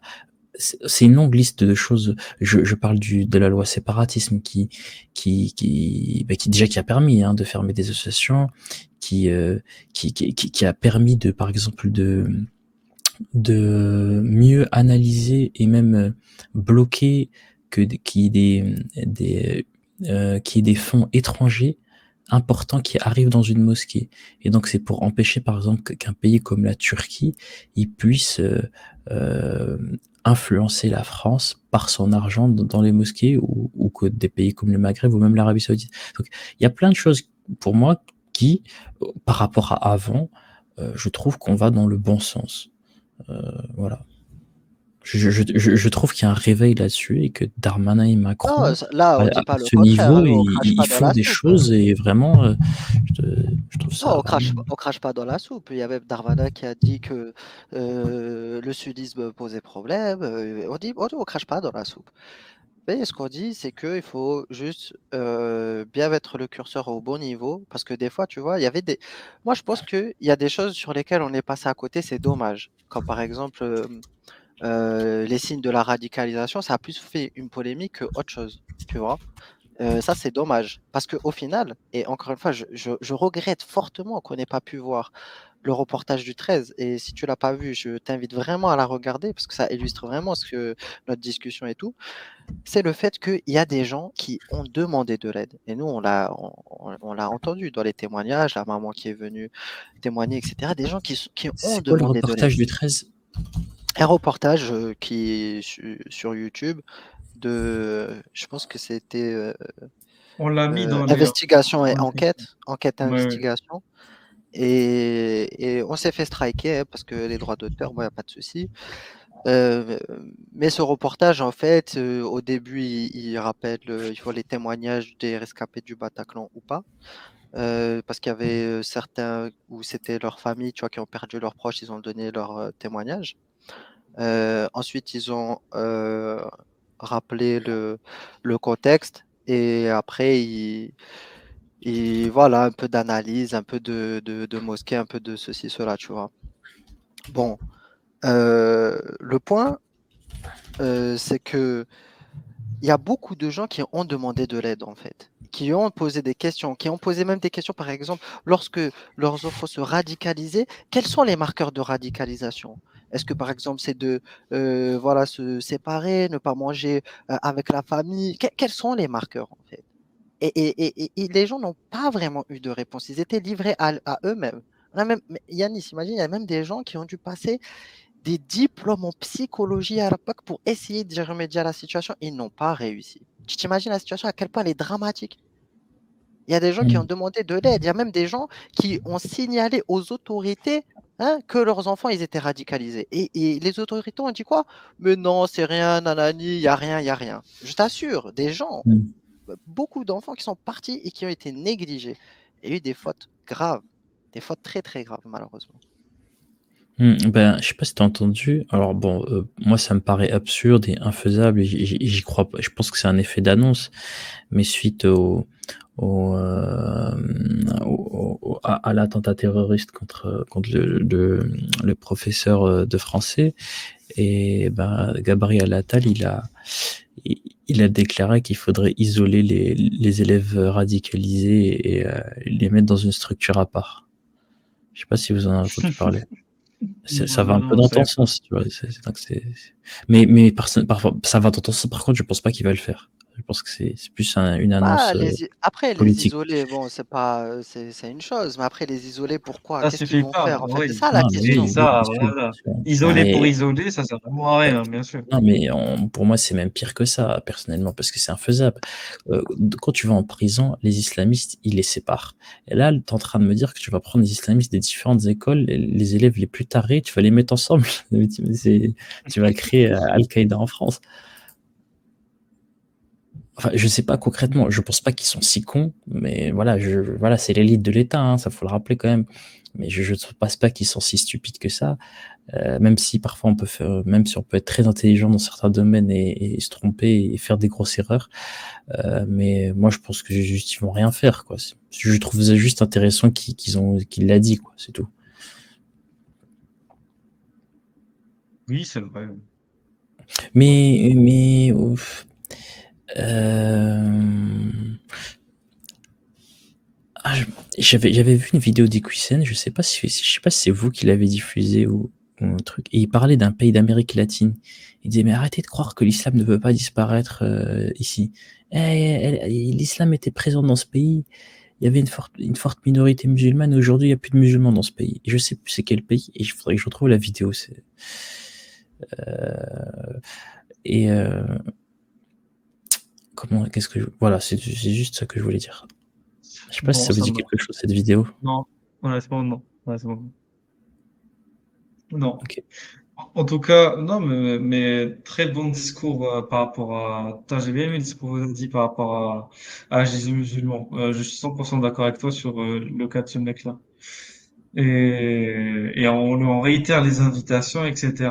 c'est une longue liste de choses. Je parle de la loi séparatisme qui a permis de fermer des associations, qui a permis par exemple de mieux analyser et même bloquer qu'il y ait des fonds étrangers importants qui arrivent dans une mosquée. Et donc c'est pour empêcher par exemple qu'un pays comme la Turquie il puisse euh, influencer la France par son argent dans les mosquées ou que des pays comme le Maghreb ou même l'Arabie Saoudite. Donc il y a plein de choses pour moi qui, par rapport à avant, je trouve qu'on va dans le bon sens. Voilà. Je trouve qu'il y a un réveil là-dessus et que Darmanin et Non, Macron, là, on ne à dit pas le ce contraire. niveau, Nous, on crache ils pas dans font la des soupe. choses et vraiment, je trouve Non, ça vraiment. on crache pas dans la soupe. Il y avait Darmanin qui a dit que le sudisme posait problème. On crache pas dans la soupe. Mais ce qu'on dit, c'est qu'il faut juste bien mettre le curseur au bon niveau. Parce que des fois, tu vois, il y avait des. Moi, je pense qu'il y a des choses sur lesquelles on est passé à côté, c'est dommage. Comme par exemple, les signes de la radicalisation, ça a plus fait une polémique qu'autre chose. Tu vois? Ça, c'est dommage. Parce qu'au final, et encore une fois, je regrette fortement qu'on n'ait pas pu voir le reportage du 13. Et si tu l'as pas vu, je t'invite vraiment à la regarder parce que ça illustre vraiment ce que notre discussion et tout. C'est le fait qu'il y a des gens qui ont demandé de l'aide. Et nous, on l'a entendu dans les témoignages, la maman qui est venue témoigner, etc. Des gens qui ont C'est quoi le demandé de l'aide. reportage du 13? Un reportage qui est sur YouTube je pense que c'était on l'a mis dans les. investigation et Dans les- enquête Ouais, ouais. investigation. Et on s'est fait striker parce que les droits d'auteur, moi, il n'y a pas de souci. Euh, mais ce reportage, en fait, au début, il rappelle, il faut les témoignages des rescapés du Bataclan ou pas. Parce qu'il y avait certains où c'était leur famille, tu vois, qui ont perdu leurs proches, ils ont donné leur témoignage. Ensuite, ils ont rappelé le contexte et après, voilà, un peu d'analyse, un peu de mosquée, un peu de ceci, cela, tu vois. Bon, le point, c'est que il y a beaucoup de gens qui ont demandé de l'aide, en fait, qui ont posé des questions, qui ont posé même des questions, par exemple, lorsque leurs enfants se radicalisaient, quels sont les marqueurs de radicalisation? Est-ce que, par exemple, c'est de voilà, se séparer, ne pas manger avec la famille? Quels sont les marqueurs, en fait? Et les gens n'ont pas vraiment eu de réponse. Ils étaient livrés à eux-mêmes. Mais Yanis, imagine, il y a même des gens qui ont dû passer des diplômes en psychologie à l'époque pour essayer d'y remédier à la situation. Ils n'ont pas réussi. Tu t'imagines la situation à quel point elle est dramatique. Il y a des gens qui ont Mm. demandé de l'aide. Il y a même des gens qui ont signalé aux autorités hein, que leurs enfants, ils étaient radicalisés. Et les autorités ont dit quoi? Mais non, c'est rien, nanani, il n'y a rien, il n'y a rien. Je t'assure, des gens, Mm. beaucoup d'enfants qui sont partis et qui ont été négligés. Il y a eu des fautes graves, des fautes très, très graves, malheureusement. Ben, je sais pas si tu as entendu. Alors bon, moi ça me paraît absurde et infaisable et j'y crois pas. Je pense que c'est un effet d'annonce, mais suite à l'attentat terroriste contre le professeur de français, et ben Gabriel Attal, il a déclaré qu'il faudrait isoler les élèves radicalisés et les mettre dans une structure à part. Je sais pas si vous en avez entendu parler. Ça va Non, un peu non, je dans ton savais pas. sens, tu vois. Donc mais parfois, ça va dans ton sens. Par contre, je pense pas qu'il va le faire. Je pense que c'est plus une Bah, annonce après, les politique. isoler, bon, c'est pas, c'est une chose, mais après, les isoler, pourquoi? Ça Qu'est-ce qu'ils suffit vont pas, faire? En fait, c'est oui. ça la Non, mais Oui, question. oui, ça, bien sûr, voilà. bien sûr. Non, Isoler pour mais isoler, ça sert vraiment à rien, bien sûr. non, mais pour moi, c'est même pire que ça, personnellement, parce que c'est infaisable. Quand tu vas en prison, les islamistes, ils les séparent. Et là, tu es en train de me dire que tu vas prendre les islamistes des différentes écoles, les élèves les plus tarés, tu vas les mettre ensemble. Tu vas créer Al-Qaïda en France. Enfin, je sais pas concrètement, je pense pas qu'ils sont si cons, mais voilà, voilà, c'est l'élite de l'État, hein, ça faut le rappeler quand même. Mais je ne pense pas qu'ils sont si stupides que ça. Même si parfois on peut faire, même si on peut être très intelligent dans certains domaines et se tromper et faire des grosses erreurs. Mais moi, je pense que juste ils vont rien faire, quoi. Je trouve ça juste intéressant qu'il l'a dit, quoi. C'est tout. Oui, c'est vrai. Mais ouf, euh, ah, j'avais vu une vidéo d'Equisen, je sais pas si c'est vous qui l'avez diffusée ou un truc, et il parlait d'un pays d'Amérique latine. Il disait, mais arrêtez de croire que l'islam ne peut pas disparaître ici. L'islam était présent dans ce pays, il y avait une forte minorité musulmane, et aujourd'hui il n'y a plus de musulmans dans ce pays. Et je sais plus c'est quel pays, et il faudrait que je retrouve la vidéo. Euh, et voilà, c'est juste ça que je voulais dire. Je sais pas si Bon, ça vous ça dit me... quelque chose, cette vidéo. Non, honnêtement, non. Honnêtement, non. Ok. En tout cas, non, mais très bon discours par rapport à... Putain, j'ai bien aimé le discours que vous avez dit par rapport à Jésus musulman. Je suis 100% d'accord avec toi sur le cas de ce mec-là. Et on réitère les invitations, etc.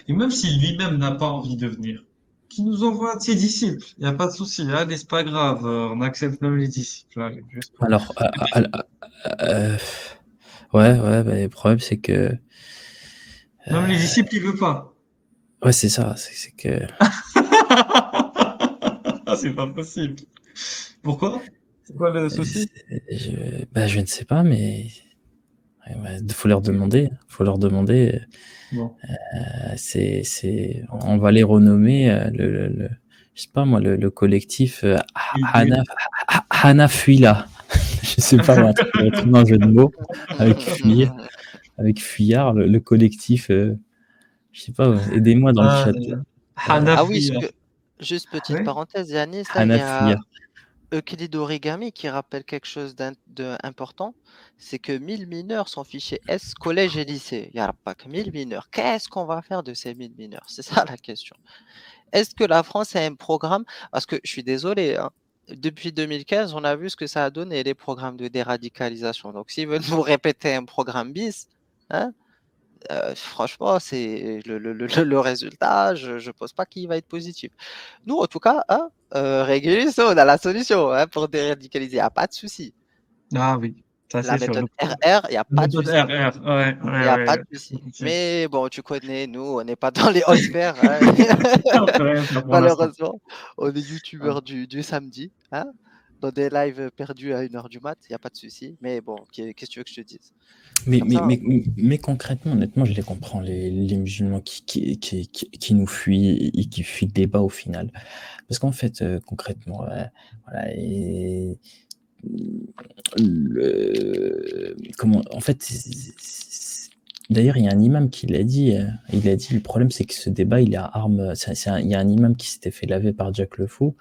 Et même si lui-même n'a pas envie de venir, qu'il nous envoie un de ses disciples. Il n'y a pas de souci. Allez, c'est pas grave. On accepte même les disciples. Allez, juste pour... Alors, ouais, bah, le problème, c'est que, Même les disciples, il veut pas. ouais, c'est ça, c'est que, Ah, c'est pas possible. Pourquoi? C'est quoi le souci? je ne sais pas, mais ouais, faut leur demander, Bon. on va les renommer, je sais pas moi, le collectif Hana Fuila. Je sais pas, moi, un jeu de mots avec fuyard, le collectif, je sais pas, ouais, aidez-moi dans le Ah, chat. Ah oui, Hanafi. juste petite Oui? parenthèse, Yanis, là, il y a Hanafuya. Euclide Origami qui rappelle quelque chose d'important, c'est que 1000 mineurs sont fichés S, collège et lycée. Il n'y a pas que 1000 mineurs. Qu'est-ce qu'on va faire de ces 1000 mineurs? C'est ça la question. Est-ce que la France a un programme? Parce que je suis désolé, hein, depuis 2015, on a vu ce que ça a donné, les programmes de déradicalisation. Donc, s'ils veulent nous répéter un programme bis, hein, franchement, c'est le résultat, je ne pense pas qu'il va être positif. Nous, en tout cas, hein, Régulus, on a la solution hein, pour déradicaliser, il n'y a pas de souci. Ah oui, ça La c'est sûr. méthode RR, il n'y a La pas de méthode souci. RR. Ouais, Il n'y ouais, a pas ouais. de souci. Effectivement. Mais bon, tu connais, nous, on n'est pas dans les hautes sphères. Hein. On peut rien faire pour l'instant. Malheureusement, on est Ouais. youtubeur du samedi, hein, dans des lives perdus à 1h du mat, il n'y a pas de souci. Mais bon, qu'est-ce que tu veux que je te dise? C'est Mais, comme mais, ça. Hein. mais, mais concrètement, honnêtement, je les comprends, les musulmans qui nous fuient et qui fuient le débat au final. Parce qu'en fait, concrètement, voilà, comment, en fait, d'ailleurs, il y a un imam qui l'a dit, il a dit, le problème, c'est que ce débat, il est à armes, il y a un imam qui s'était fait laver par Jack Le Fou,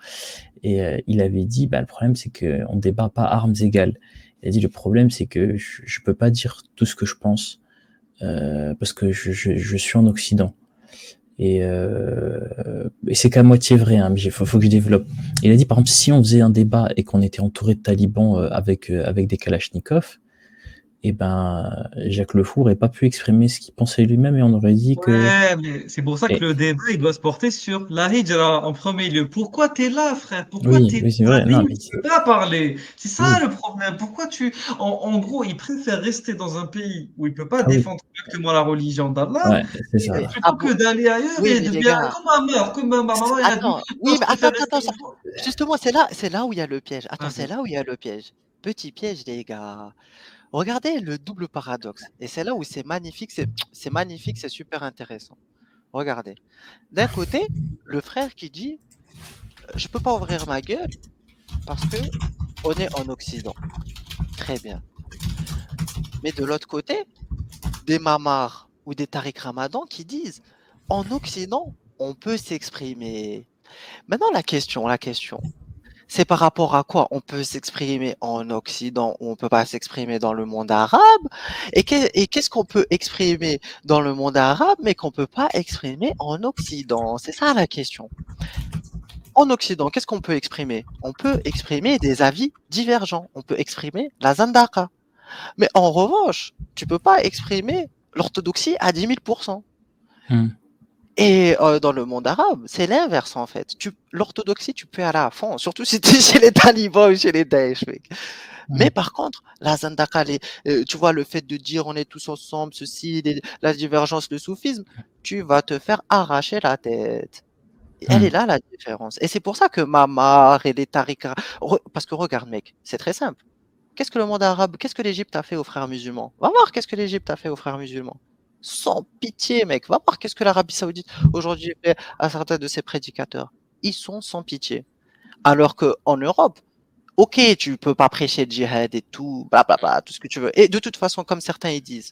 et il avait dit, bah, le problème, c'est qu'on ne débat pas à armes égales. Il a dit, le problème, c'est que je peux pas dire tout ce que je pense parce que je suis en Occident. Et c'est qu'à moitié vrai, hein, mais faut que je développe. Il a dit, par exemple, si on faisait un débat et qu'on était entouré de talibans avec des kalachnikovs, et ben Jacques Le Four n'aurait pas pu exprimer ce qu'il pensait lui-même et on aurait dit que... Ouais, mais c'est pour ça que Et, le débat, il doit se porter sur la hijra en premier lieu. Pourquoi t'es là, frère? Pourquoi oui, t'es oui, c'est là? vrai. Lui, Non, il mais ne peut pas parler. C'est ça oui. le problème. Pourquoi tu... En gros, il préfère rester dans un pays où il peut pas Ah oui, défendre correctement la religion d'Allah ouais, c'est Oui, mais ça. plutôt que d'aller ailleurs oui, et mais de les bien... gars, Comme ma mère, ma maman, elle a dit, attends, non, oui, je mais attends, préfère attends, rester attends, ici. justement, c'est là où il y a le piège. Attends, c'est Vas-y. là où il y a le piège. Petit piège, les gars. Regardez le double paradoxe. Et c'est là où c'est magnifique, c'est super intéressant. Regardez. D'un côté, le frère qui dit, je peux pas ouvrir ma gueule parce que on est en Occident. Très bien. Mais de l'autre côté, des mamars ou des Tariq Ramadan qui disent, en Occident, on peut s'exprimer. Maintenant, la question, c'est par rapport à quoi on peut s'exprimer en Occident ou on peut pas s'exprimer dans le monde arabe et qu'est-ce qu'on peut exprimer dans le monde arabe mais qu'on peut pas exprimer en Occident? C'est ça la question. En Occident, qu'est-ce qu'on peut exprimer? On peut exprimer des avis divergents. On peut exprimer la zandaka. Mais en revanche, tu peux pas exprimer l'orthodoxie à 10 000 Hmm. Et dans le monde arabe, c'est l'inverse en fait. L'orthodoxie, tu peux aller à fond, surtout si tu es chez les talibans ou chez les Daesh, mec. Hmm. Mais par contre, la Zandaka, tu vois, le fait de dire on est tous ensemble, ceci, la divergence, le soufisme, tu vas te faire arracher la tête. Elle Hmm. est là la différence. Et c'est pour ça que Mamar et les tariqas. Parce que regarde, mec, c'est très simple. Qu'est-ce que le monde arabe, qu'est-ce que l'Égypte a fait aux frères musulmans? Va voir qu'est-ce que l'Égypte a fait aux frères musulmans. Sans pitié, mec. Va voir qu'est-ce que l'Arabie Saoudite aujourd'hui fait à certains de ses prédicateurs. Ils sont sans pitié. Alors qu'en Europe, ok, tu peux pas prêcher le djihad et tout, blablabla, tout ce que tu veux. Et de toute façon, comme certains ils disent,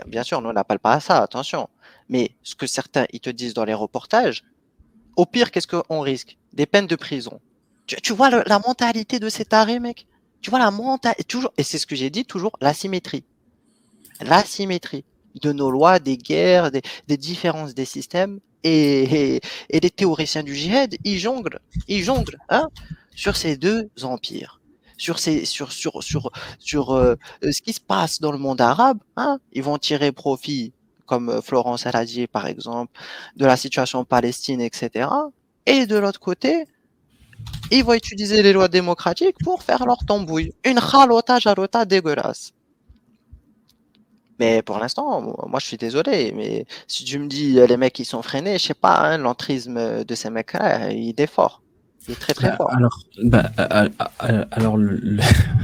bien sûr, nous on n'appelle pas à ça, attention. Mais ce que certains ils te disent dans les reportages, au pire, qu'est-ce qu'on risque? Des peines de prison. Tu vois la mentalité de ces tarés, mec? Tu vois la mentalité, toujours, et c'est ce que j'ai dit, toujours l'asymétrie. L'asymétrie de nos lois, des guerres, des différences des systèmes. Et les théoriciens du djihad, ils jonglent hein, sur ces deux empires. Sur ce qui se passe dans le monde arabe, hein, ils vont tirer profit, comme Florence elle a dit par exemple, de la situation en Palestine, etc. Et de l'autre côté, ils vont utiliser les lois démocratiques pour faire leur tambouille. Une jalota jalota dégueulasse. Mais pour l'instant, moi je suis désolé, mais si tu me dis les mecs ils sont freinés, je sais pas, hein, l'entrisme de ces mecs-là, il est fort. Il est très très fort. Alors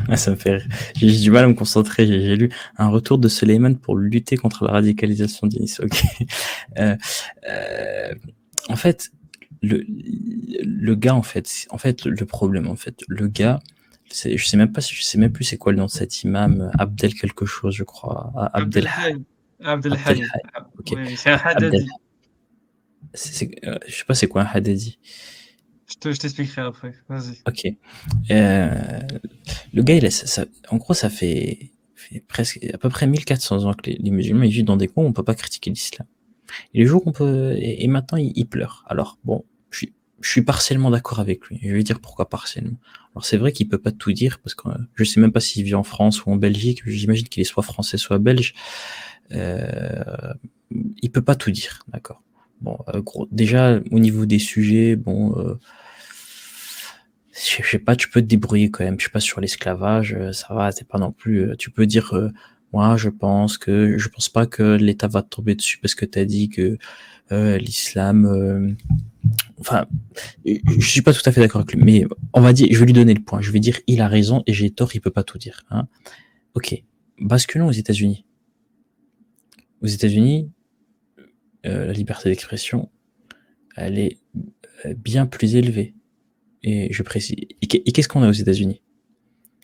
ah, ça me fait rire. J'ai du mal à me concentrer. J'ai lu un retour de Suleiman pour lutter contre la radicalisation d'Inis. Ok. Euh, euh, en fait, le gars, en fait, le problème, en fait, le gars, je sais même plus c'est quoi le nom de cet imam, Abdel quelque chose, je crois. Abdel Hay. Abdel Abdel Hay. Hay. Ok. Oui, c'est un Abdel, Haddadi. je sais pas c'est quoi un Hadadi. Je t'expliquerai après. Vas-y. Ok. Le gars, en gros, ça fait presque à peu près 1400 ans que les musulmans ils vivent dans des coins où on peut pas critiquer l'islam. Et les jours qu'on peut, et maintenant il pleure. Alors bon, je suis partiellement d'accord avec lui. Je vais dire pourquoi partiellement. Alors c'est vrai qu'il peut pas tout dire parce que je sais même pas s'il vit en France ou en Belgique. J'imagine qu'il est soit français soit belge. Il peut pas tout dire, d'accord. Bon, gros, déjà au niveau des sujets, bon. Je sais pas, tu peux te débrouiller quand même. Je sais pas sur l'esclavage, ça va, c'est pas non plus. Tu peux dire, moi, je pense pas que l'État va te tomber dessus parce que t'as dit que l'islam. Enfin, je suis pas tout à fait d'accord avec lui, mais on va dire, je vais lui donner le point. Je vais dire, il a raison et j'ai tort, il peut pas tout dire. Hein. Ok, basculons aux États-Unis. Aux États-Unis, la liberté d'expression, elle est bien plus élevée. Et je précise. Et qu'est-ce qu'on a aux États-Unis?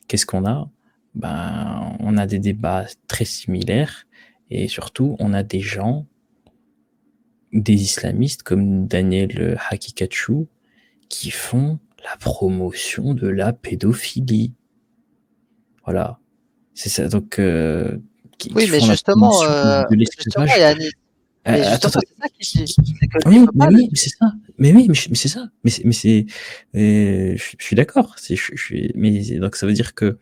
Qu'est-ce qu'on a? Ben, on a des débats très similaires et surtout, on a des gens, des islamistes comme Daniel Hakikatchou, qui font la promotion de la pédophilie. Voilà. C'est ça. Donc, Oui, qui font la promotion de justement, l'esclavage. Yannick, mais Attends, justement, attends. c'est ça qu'il dit. C'est que lui, il Oui, peut mais pas le oui, dire. mais c'est ça. Mais oui, mais c'est ça. Mais c'est, je suis d'accord. Mais donc ça veut dire que,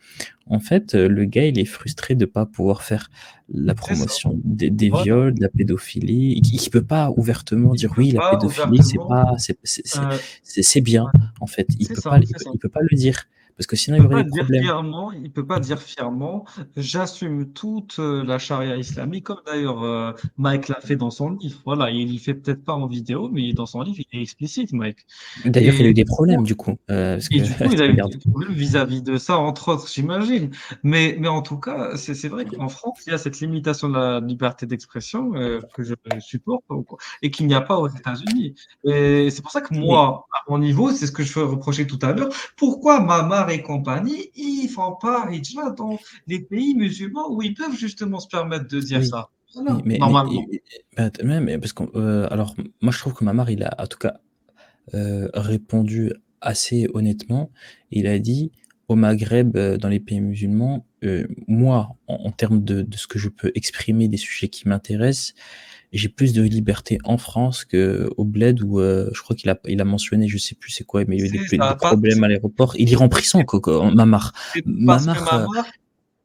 en fait, le gars, il est frustré de pas pouvoir faire la C'est ça. promotion des Voilà. viols, de la pédophilie, il peut pas ouvertement Il dire peut oui, la pas pédophilie, ouvertement. Euh, c'est bien. ouais, En fait, c'est ça, c'est ça. il peut pas le dire parce que sinon Il il y peut aurait pas des dire problèmes. fièrement, il peut pas dire fièrement, j'assume toute la charia islamique, comme d'ailleurs Mike l'a fait dans son livre. Voilà, il le fait peut-être pas en vidéo, mais dans son livre, il est explicite, Mike. D'ailleurs, il a Et eu des problèmes du coup, parce Et que du coup, il a eu regarde. des problèmes vis-à-vis de ça, entre autres, j'imagine. Mais en tout cas, c'est vrai qu'en France, il y a cette limitation de la liberté d'expression que je supporte et qu'il n'y a pas aux États-Unis. Et c'est pour ça que Oui, moi, à mon niveau, c'est ce que je fais reprocher tout à l'heure. Pourquoi Mamar et compagnie, ils font pas hijra dans les pays musulmans où ils peuvent justement se permettre de dire oui, ça? oui, Voilà, normalement. bah, même parce qu'on, alors moi je trouve que Mamar, il a en tout cas répondu assez honnêtement. Il a dit au Maghreb, dans les pays musulmans, moi, en termes de ce que je peux exprimer, des sujets qui m'intéressent, j'ai plus de liberté en France qu'au Bled où je crois il a mentionné, je sais plus c'est quoi, mais il y a eu C'est des ça. problèmes à l'aéroport. Il ira en prison, Mamar. C'est parce que Mamar,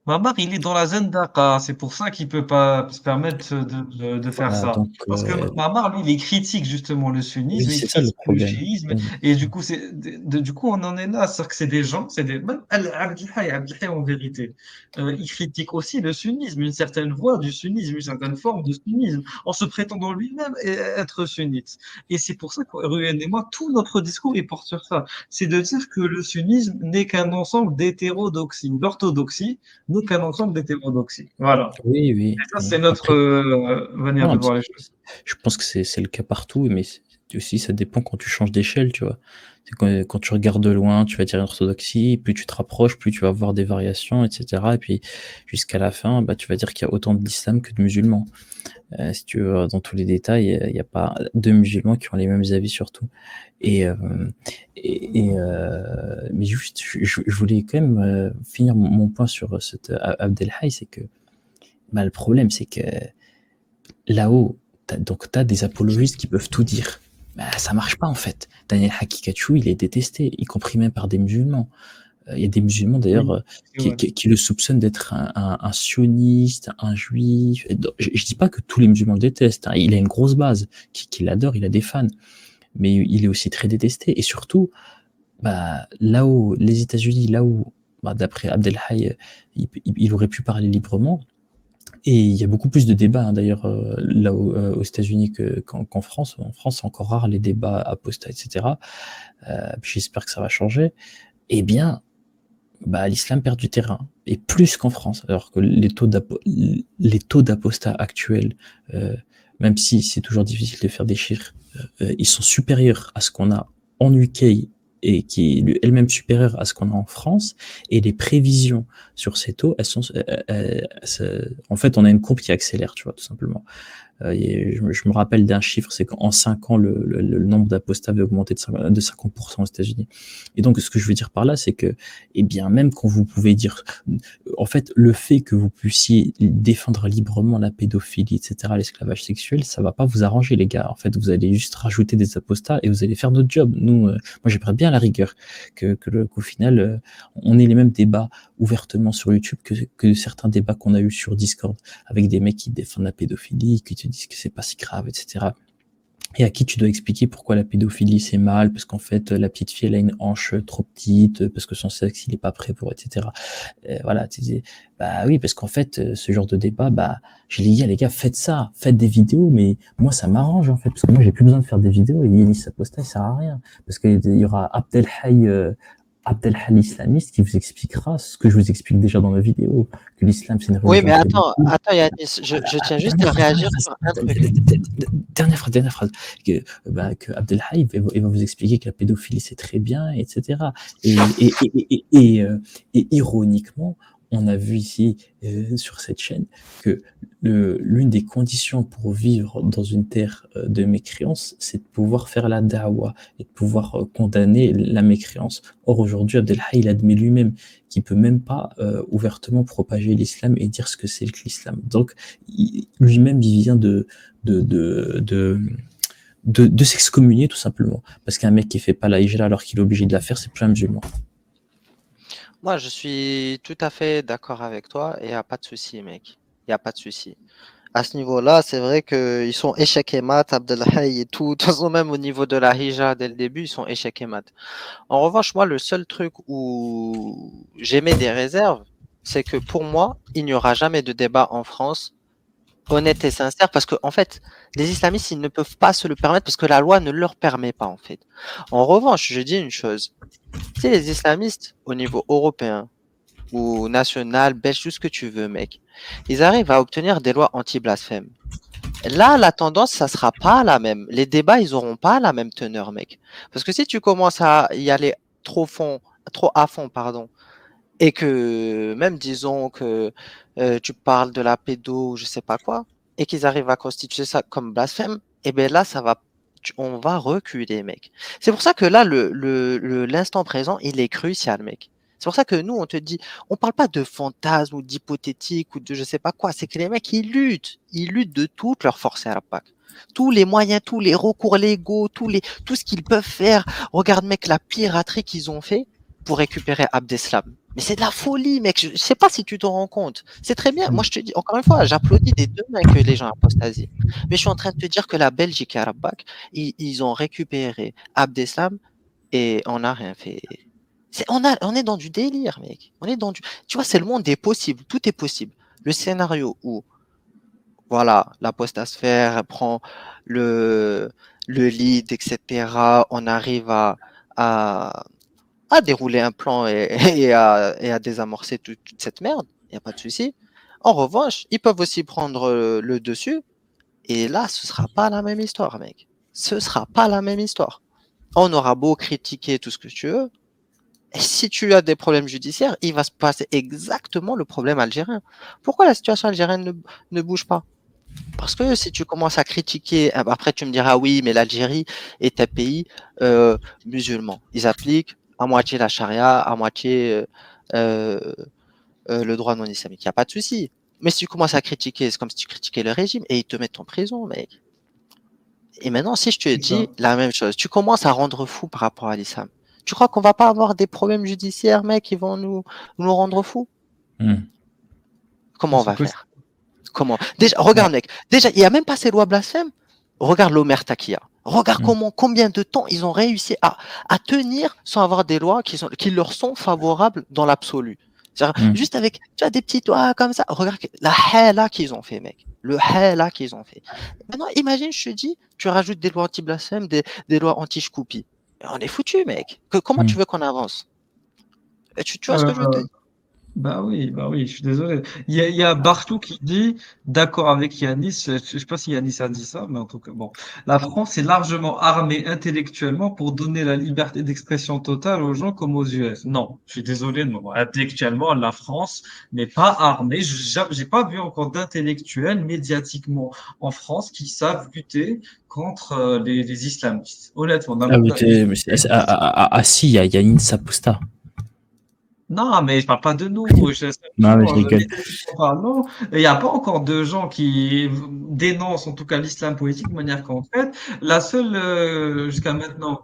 Mamar, il est dans la zone d'Aqa, c'est pour ça qu'il peut pas se permettre de faire voilà, ça. donc Parce que Mamar, lui, il critique justement le oui, sunnisme, il c'est ça le critique le problème. chiisme, Oui, et du coup, du coup, on en est là, c'est-à-dire que c'est des gens, c'est des, même Abdelhai en vérité, il critique aussi le sunnisme, une certaine voie du sunnisme, une certaine forme de sunnisme, en se prétendant lui-même être sunnite. Et c'est pour ça que Ruhen et moi, tout notre discours, il porte sur ça. C'est de dire que le sunnisme n'est qu'un ensemble d'hétérodoxies, d'orthodoxies, n'est qu'un ensemble d'hétérodoxies. Voilà. oui, Et oui, ça, oui. c'est notre Après, manière non, de mais voir les choses. je pense que c'est le cas partout, mais aussi ça dépend quand tu changes d'échelle, tu vois. C'est quand tu regardes de loin, tu vas dire une orthodoxie, plus tu te rapproches, plus tu vas voir des variations, etc. Et puis jusqu'à la fin, bah, tu vas dire qu'il y a autant d'islam que de musulmans. Si tu veux, dans tous les détails, il n'y a pas deux musulmans qui ont les mêmes avis sur tout. Et, mais juste, je voulais quand même finir mon point sur cet Abdelhai, c'est que bah, le problème, c'est que là-haut, donc t'as des apologistes qui peuvent tout dire. Bah, ça marche pas en fait. Daniel Hakikatchou, il est détesté, y compris même par des musulmans. Il y a des musulmans d'ailleurs Oui, c'est vrai. qui le soupçonnent d'être un sioniste, un juif. Je dis pas que tous les musulmans le détestent, hein. Il a une grosse base, qui l'adore, il a des fans. Mais il est aussi très détesté. Et surtout, bah, là où les États-Unis, là où, bah, d'après Abdelhai, il aurait pu parler librement, et il y a beaucoup plus de débats, hein, d'ailleurs, là aux États-Unis qu'en France. En France, c'est encore rare les débats apostats, etc. J'espère que ça va changer. Eh bien, bah, l'islam perd du terrain, et plus qu'en France. Alors que les taux d'apostats actuels, même si c'est toujours difficile de faire des chiffres, ils sont supérieurs à ce qu'on a en UK et qui est elle-même supérieure à ce qu'on a en France. Et les prévisions sur ces taux, elles sont, en fait, on a une courbe qui accélère, tu vois, tout simplement. Je me rappelle d'un chiffre, c'est qu'en 5 ans, le nombre d'apostats avait augmenté de 50% aux États-Unis. Et donc, ce que je veux dire par là, c'est que, eh bien, même quand vous pouvez dire, en fait, le fait que vous puissiez défendre librement la pédophilie, etc., l'esclavage sexuel, ça va pas vous arranger, les gars. En fait, vous allez juste rajouter des apostats et vous allez faire notre job. Nous, moi, j'aimerais bien à la rigueur qu'au final, on ait les mêmes débats ouvertement sur YouTube que certains débats qu'on a eu sur Discord avec des mecs qui défendent la pédophilie, qui te disent que c'est pas si grave, etc. Et à qui tu dois expliquer pourquoi la pédophilie c'est mal, parce qu'en fait la petite fille elle a une hanche trop petite, parce que son sexe il est pas prêt pour, etc. Voilà, tu dis, bah oui, parce qu'en fait ce genre de débat, bah j'ai dit les gars, faites ça, faites des vidéos, mais moi ça m'arrange en fait, parce que moi j'ai plus besoin de faire des vidéos, et Yanis Aposta il sert à rien, parce qu'il y aura Abdelhai l'islamiste qui vous expliquera ce que je vous explique déjà dans ma vidéo, que l'islam c'est une Oui, religion mais très attends, Yanis, je tiens juste à réagir sur un truc. dernière phrase, que Abdelhai il va vous expliquer que la pédophilie c'est très bien, etc. Et ironiquement, on a vu ici sur cette chaîne que l'une des conditions pour vivre dans une terre de mécréance, c'est de pouvoir faire la da'wa et de pouvoir condamner la mécréance. Or, aujourd'hui, Abdelhai, il admet lui-même qu'il peut même pas ouvertement propager l'islam et dire ce que c'est que l'islam. Donc, lui-même, il vient de s'excommunier tout simplement. Parce qu'un mec qui fait pas la hijra alors qu'il est obligé de la faire, c'est plus un musulman. Moi, je suis tout à fait d'accord avec toi et il n'y a pas de souci, mec. Il n'y a pas de souci. À ce niveau-là, c'est vrai qu'ils sont échec et mat, Abdelhai et tout. De toute façon, même au niveau de la hija, dès le début, ils sont échec et mat. En revanche, moi, le seul truc où j'émets des réserves, c'est que pour moi, il n'y aura jamais de débat en France honnête et sincère parce que, en fait, les islamistes, ils ne peuvent pas se le permettre parce que la loi ne leur permet pas, en fait. En revanche, je dis une chose. Tu sais, les islamistes, au niveau européen, ou national, belge, tout ce que tu veux, mec. Ils arrivent à obtenir des lois anti-blasphème. Là, la tendance, ça sera pas la même. Les débats, ils auront pas la même teneur, mec. Parce que si tu commences à y aller trop à fond, pardon, et que même disons que tu parles de la pédo ou je sais pas quoi, et qu'ils arrivent à constituer ça comme blasphème, et ben là, on va reculer, mec. C'est pour ça que là, l'instant présent, il est crucial, mec. C'est pour ça que nous, on te dit, on parle pas de fantasme ou d'hypothétique ou de je sais pas quoi. C'est que les mecs, ils luttent de toutes leurs forces à la PAC. Tous les moyens, tous les recours légaux, tout ce qu'ils peuvent faire. Regarde, mec, la piraterie qu'ils ont fait pour récupérer Abdeslam. Mais c'est de la folie, mec. Je sais pas si tu t'en rends compte. C'est très bien. Moi, je te dis, encore une fois, j'applaudis des deux mains que les gens apostasient. Mais je suis en train de te dire que la Belgique et Arabak, ils ont récupéré Abdeslam et on n'a rien fait. On est dans du délire, mec. Tu vois, c'est le monde des possibles. Tout est possible. Le scénario où, voilà, l'apostasphère prend le, le lead, etc. On arrive à, à dérouler un plan et à désamorcer toute cette merde. Il n'y a pas de souci. En revanche, ils peuvent aussi prendre le dessus. Et là, ce sera pas la même histoire, mec. Ce sera pas la même histoire. On aura beau critiquer tout ce que tu veux. Et si tu as des problèmes judiciaires, il va se passer exactement le problème algérien. Pourquoi la situation algérienne ne bouge pas? Parce que si tu commences à critiquer, après tu me diras oui, mais l'Algérie est un pays musulman. Ils appliquent à moitié la charia, à moitié euh, le droit non islamique. Il n'y a pas de souci. Mais si tu commences à critiquer, c'est comme si tu critiquais le régime et ils te mettent en prison, mec. Et maintenant, si je te C'est ça. dis la même chose, tu commences à rendre fou par rapport à l'islam. Tu crois qu'on va pas avoir des problèmes judiciaires, mec, qui vont nous rendre fous? Comment on C'est va possible. faire? Comment? Déjà, regarde, mec. Déjà, il n'y a même pas ces lois blasphèmes. Regarde l'omerta qu'il y a. Regarde combien de temps ils ont réussi à tenir sans avoir des lois qui leur sont favorables dans l'absolu. Juste avec, tu as des petites lois comme ça. Regarde la hela qu'ils ont fait, mec. Le hela qu'ils ont fait. Maintenant, imagine, je te dis, tu rajoutes des lois anti-blasphème, des lois anti-chkoupi. On est foutu, mec. Comment tu veux qu'on avance? Tu vois ce que je veux te dire? Bah oui, je suis désolé. Il y a Bartou qui dit, d'accord avec Yanis, je sais pas si Yanis a dit ça, mais en tout cas, bon, la France est largement armée intellectuellement pour donner la liberté d'expression totale aux gens comme aux US. Non, je suis désolé, non. Intellectuellement, la France n'est pas armée. J'ai pas vu encore d'intellectuels médiatiquement en France qui savent lutter contre les islamistes. Honnêtement, Ah oui, si, il y a Yannin Sapusta. non, mais je parle pas de nous. Non, mais je rigole. Médiatiquement parlant, il n'y a pas encore de gens qui dénoncent en tout cas l'islam politique de manière concrète. La seule jusqu'à maintenant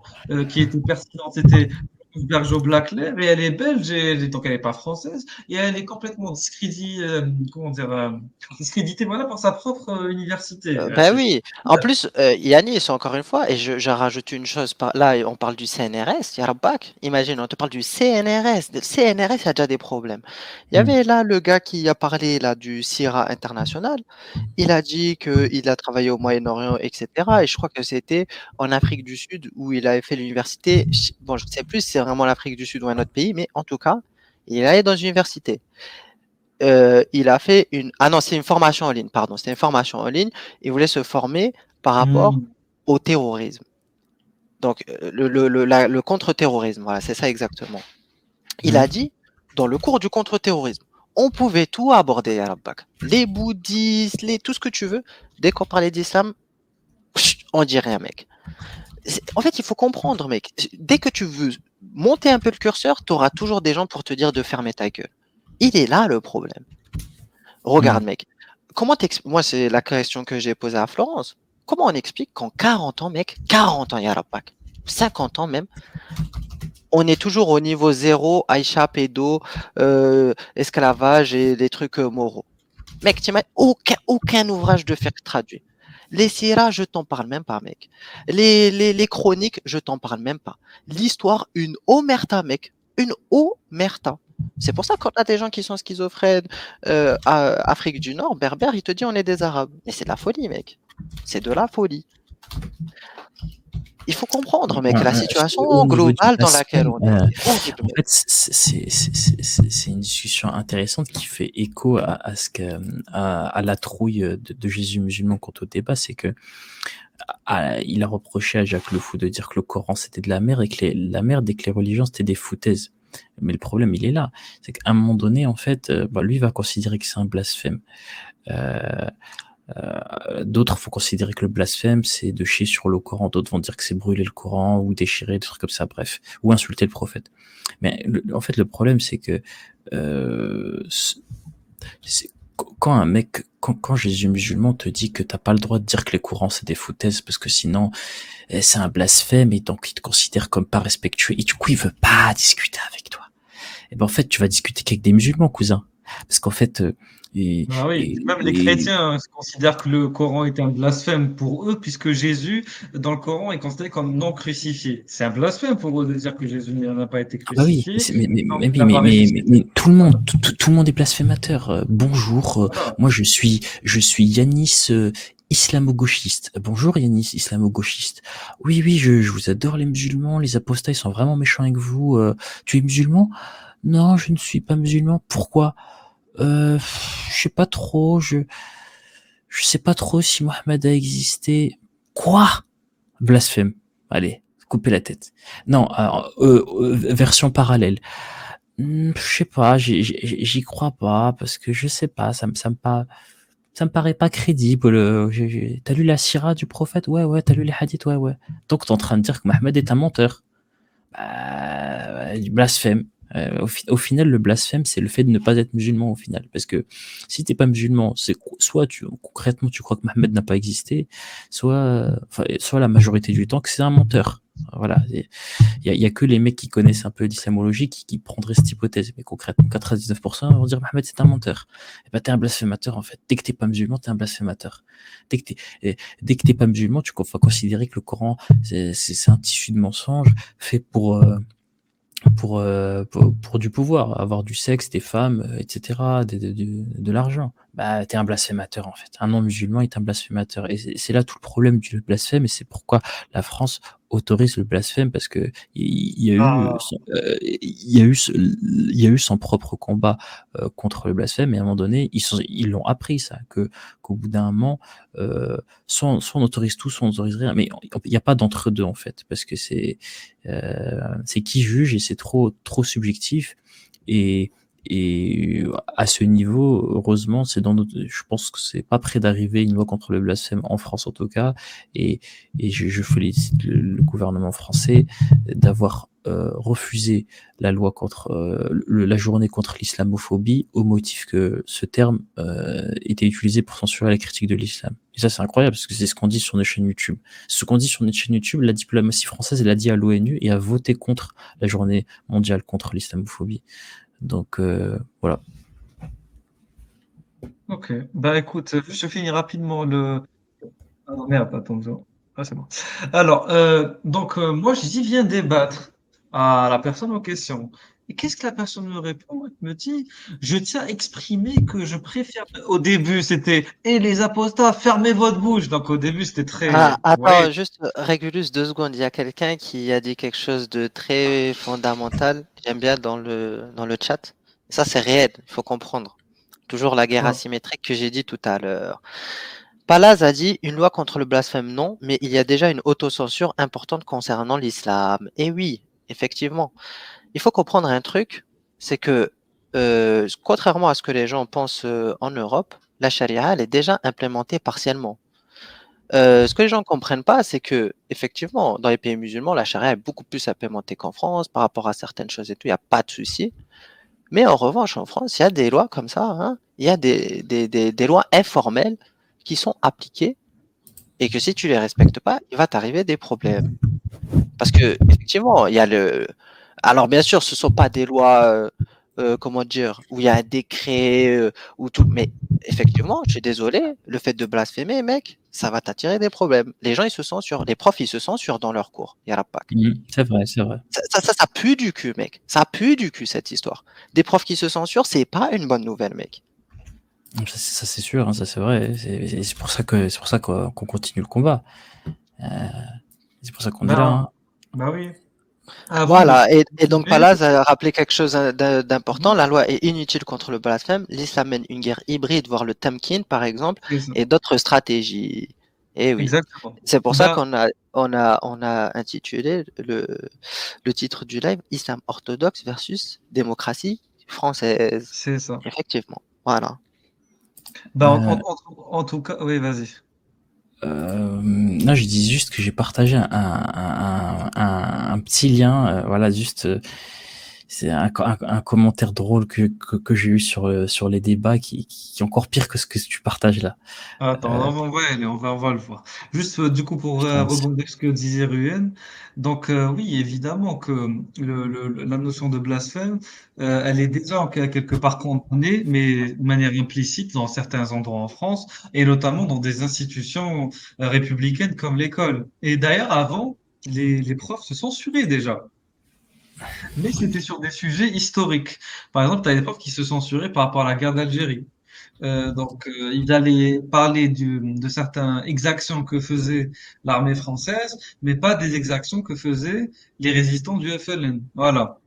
qui était pertinente, c'était Berjo Blackler et elle est belge et donc elle n'est pas française et elle est complètement comment dire, discréditée voilà par sa propre université. Ben oui. En plus, Yanis, encore une fois, et je rajoute une chose, là, on parle du CNRS, Yarabak. Imagine, on te parle du CNRS. Le CNRS, il y a déjà des problèmes. Il y avait là le gars qui a parlé là du CIRA international. Il a dit qu'il a travaillé au Moyen-Orient, etc. Et je crois que c'était en Afrique du Sud où il avait fait l'université. Bon, je ne sais plus si c'est vraiment l'Afrique du Sud ou un autre pays, mais en tout cas, il est allé dans une université. Il a fait une... Ah non, c'est une formation en ligne, pardon. C'était une formation en ligne. Il voulait se former par rapport Hmm. au terrorisme. Donc, le contre-terrorisme, voilà, c'est ça exactement. Il a dit, dans le cours du contre-terrorisme, on pouvait tout aborder, ya Rabbak. Les bouddhistes, tout ce que tu veux. Dès qu'on parlait d'islam, on dit rien, mec. En fait, il faut comprendre, mec. Dès que tu veux monter un peu le curseur, tu auras toujours des gens pour te dire de fermer ta gueule. Il est là le problème. Regarde, mec. Moi, c'est la question que j'ai posée à Florence. Comment on explique qu'en 40 ans, mec, 40 ans, ya Rabbak, 50 ans même, on est toujours au niveau zéro, Aïcha, pédo, esclavage et des trucs moraux. Mec, tu m'as aucun ouvrage de fiqh traduit. Les siras, je t'en parle même pas, mec. Les chroniques, je t'en parle même pas. L'histoire, une omerta, mec. Une omerta. C'est pour ça qu'on a des gens qui sont schizophrènes, Afrique du Nord, berbères, ils te disent on est des Arabes. Mais c'est de la folie, mec. C'est de la folie. Il faut comprendre, mec, la situation Au niveau du globale dans laquelle blasphème, on est. C'est horrible, en mec. fait, c'est une discussion intéressante qui fait écho à la trouille de Jésus musulman quant au débat. C'est que il a reproché à Jacques le Fou de dire que le Coran c'était de la merde et que la merde et que les religions c'était des foutaises. Mais le problème, il est là. C'est qu'à un moment donné, en fait, lui va considérer que c'est un blasphème. D'autres vont considérer que le blasphème, c'est de chier sur le Coran. D'autres vont dire que c'est brûler le Coran ou déchirer, des trucs comme ça, bref. Ou insulter le prophète. Mais en fait, le problème, c'est que quand un mec, quand Jésus musulman te dit que t'as pas le droit de dire que les Corans c'est des foutaises parce que sinon c'est un blasphème et donc il te considère comme pas respectueux et du coup il veut pas discuter avec toi. Et ben en fait tu vas discuter qu'avec des musulmans, cousin, parce qu'en fait Ah oui, même les chrétiens considèrent que le Coran est un blasphème pour eux, puisque Jésus, dans le Coran, est considéré comme non crucifié. C'est un blasphème pour eux de dire que Jésus n'a pas été Ah bah oui, crucifié. tout le monde, tout le monde est blasphémateur. Bonjour, Voilà. moi je suis Yanis islamo-gauchiste. Bonjour Yanis islamo-gauchiste. Oui, je vous adore les musulmans, les apostats ils sont vraiment méchants avec vous. Tu es musulman? Non, je ne suis pas musulman. Pourquoi? Je sais pas trop, je sais pas trop si Mohammed a existé. Quoi? Blasphème. Allez, coupez la tête. Non, alors, version parallèle. Je sais pas, j'y crois pas parce que je sais pas, ça me paraît pas crédible. T'as lu la sira du prophète? Ouais, t'as lu les hadiths? Ouais. Donc t'es en train de dire que Mohammed est un menteur. Du blasphème. Au final, le blasphème, c'est le fait de ne pas être musulman au final. Parce que si t'es pas musulman, c'est soit concrètement tu crois que Mohammed n'a pas existé, soit la majorité du temps que c'est un menteur. Voilà. Il y a que les mecs qui connaissent un peu l'islamologie qui prendraient cette hypothèse. Mais concrètement, 99% vont dire Mohammed c'est un menteur. Et ben t'es un blasphémateur en fait. Dès que t'es pas musulman, t'es un blasphémateur. Dès que t'es pas musulman, tu vas considérer que le Coran c'est un tissu de mensonges fait pour du pouvoir, avoir du sexe, des femmes, etc., de l'argent. Bah, t'es un blasphémateur en fait. Un non-musulman est un blasphémateur. Et c'est là tout le problème du blasphème, et c'est pourquoi la France autorise le blasphème, parce que il y a eu il y a eu son propre combat contre le blasphème, et à un moment donné, ils l'ont appris ça, qu'au bout d'un moment, soit on autorise tout, soit on autorise rien, mais il n'y a pas d'entre-deux en fait, parce que c'est qui juge et c'est trop subjectif, et à ce niveau, heureusement, je pense que c'est pas près d'arriver une loi contre le blasphème en France en tout cas, et je félicite le gouvernement français d'avoir refusé la loi contre la journée contre l'islamophobie au motif que ce terme était utilisé pour censurer la critique de l'islam. Et ça c'est incroyable parce que c'est ce qu'on dit sur nos chaînes YouTube. Ce qu'on dit sur notre chaîne YouTube, la diplomatie française elle a dit à l'ONU et a voté contre la journée mondiale contre l'islamophobie. Donc voilà. Ok. Bah écoute, je finis rapidement le. Ah non, merde, attends. Ah, c'est bon. Alors, donc, moi, j'y viens débattre à la personne en question. Et qu'est-ce que la personne me répond? Elle me dit, je tiens à exprimer que je préfère. Au début, c'était, et les apostats, fermez votre bouche. Donc, au début, c'était Ah, très. Vous voyez? attends, juste Régulus, 2 secondes. Il y a quelqu'un qui a dit quelque chose de très fondamental. J'aime bien dans le chat. Ça, c'est réel. Il faut comprendre. Toujours la guerre Quoi? asymétrique que j'ai dit tout à l'heure. Palaz a dit une loi contre le blasphème, non, mais il y a déjà une autocensure importante concernant l'islam. Et oui, effectivement. Il faut comprendre un truc, c'est que contrairement à ce que les gens pensent en Europe, la charia, elle est déjà implémentée partiellement. Ce que les gens ne comprennent pas, c'est que effectivement, dans les pays musulmans, la charia est beaucoup plus implémentée qu'en France par rapport à certaines choses et tout, il n'y a pas de souci. Mais en revanche, en France, il y a des lois comme ça, hein. Il y a des lois informelles qui sont appliquées et que si tu les respectes pas, il va t'arriver des problèmes. Parce que effectivement, il y a le. Alors bien sûr, ce sont pas des lois, comment dire, où il y a un décret ou tout, mais effectivement, je suis désolé, le fait de blasphémer, mec, ça va t'attirer des problèmes. Les gens, ils se censurent, les profs, ils se censurent dans leurs cours. Il y a la PAC. C'est vrai, c'est vrai. Ça pue du cul, mec. Ça pue du cul cette histoire. Des profs qui se censurent, c'est pas une bonne nouvelle, mec. Ça, c'est sûr, hein, ça c'est vrai. C'est pour ça qu'on continue le combat. C'est pour ça qu'on est là. Hein. Bah oui. Avant Voilà, de et donc continuer, Palaz a rappelé quelque chose d'important. La loi est inutile contre le blasphème. L'islam mène une guerre hybride, voire le tamkin, par exemple, c'est ça. et d'autres stratégies. Et oui, Exactement. c'est pour ça Bah, qu'on a intitulé le titre du live Islam orthodoxe versus démocratie française. c'est ça. Effectivement, voilà. Bah, Euh, en tout cas, oui, vas-y. Non, je dis juste que j'ai partagé un petit lien, voilà, juste, c'est un commentaire drôle que j'ai eu sur les débats qui est encore pire que ce que tu partages là. Attends, on va y aller, on va le voir. Juste du coup pour Je te remercie. rebondir sur ce que disait Ruben. Donc oui, évidemment que la notion de blasphème, elle est déjà quelque part condamnée, mais de manière implicite dans certains endroits en France, et notamment dans des institutions républicaines comme l'école. Et d'ailleurs, avant, les profs se censuraient déjà. Mais c'était sur des sujets historiques. Par exemple, tu as des profs qui se censuraient par rapport à la guerre d'Algérie. Ils allaient parler de certaines exactions que faisait l'armée française, mais pas des exactions que faisaient les résistants du FLN. Voilà.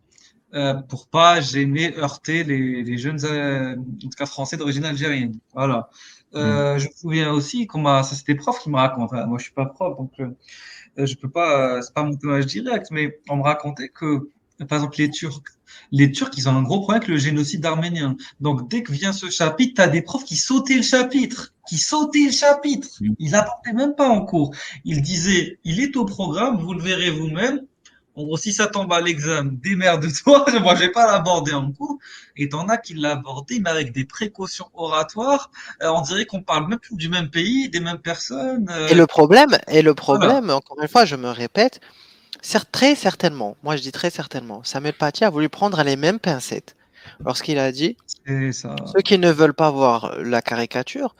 Pour pas gêner, heurter les jeunes, en tout cas français d'origine algérienne. Voilà. Je me souviens aussi ça c'était prof qui me raconte. Hein. Moi, je suis pas prof, donc je peux pas, c'est pas mon témoignage direct, mais on me racontait que, par exemple, les Turcs, ils ont un gros problème avec le génocide arménien. Donc, dès que vient ce chapitre, tu as des profs qui sautaient le chapitre, Mm. Ils n'apportaient même pas en cours. Ils disaient, il est au programme, vous le verrez vous-même. En gros, si ça tombe à l'examen, démerde-toi. Moi, je vais pas l'aborder en cours. Et t'en as qui l'abordaient, mais avec des précautions oratoires. On dirait qu'on parle même plus du même pays, des mêmes personnes. Et le Voilà. problème, encore une fois, je me répète, très certainement, moi je dis très certainement, Samuel Paty a voulu prendre les mêmes pincettes lorsqu'il a dit C'est ça. ceux qui ne veulent pas voir la caricature,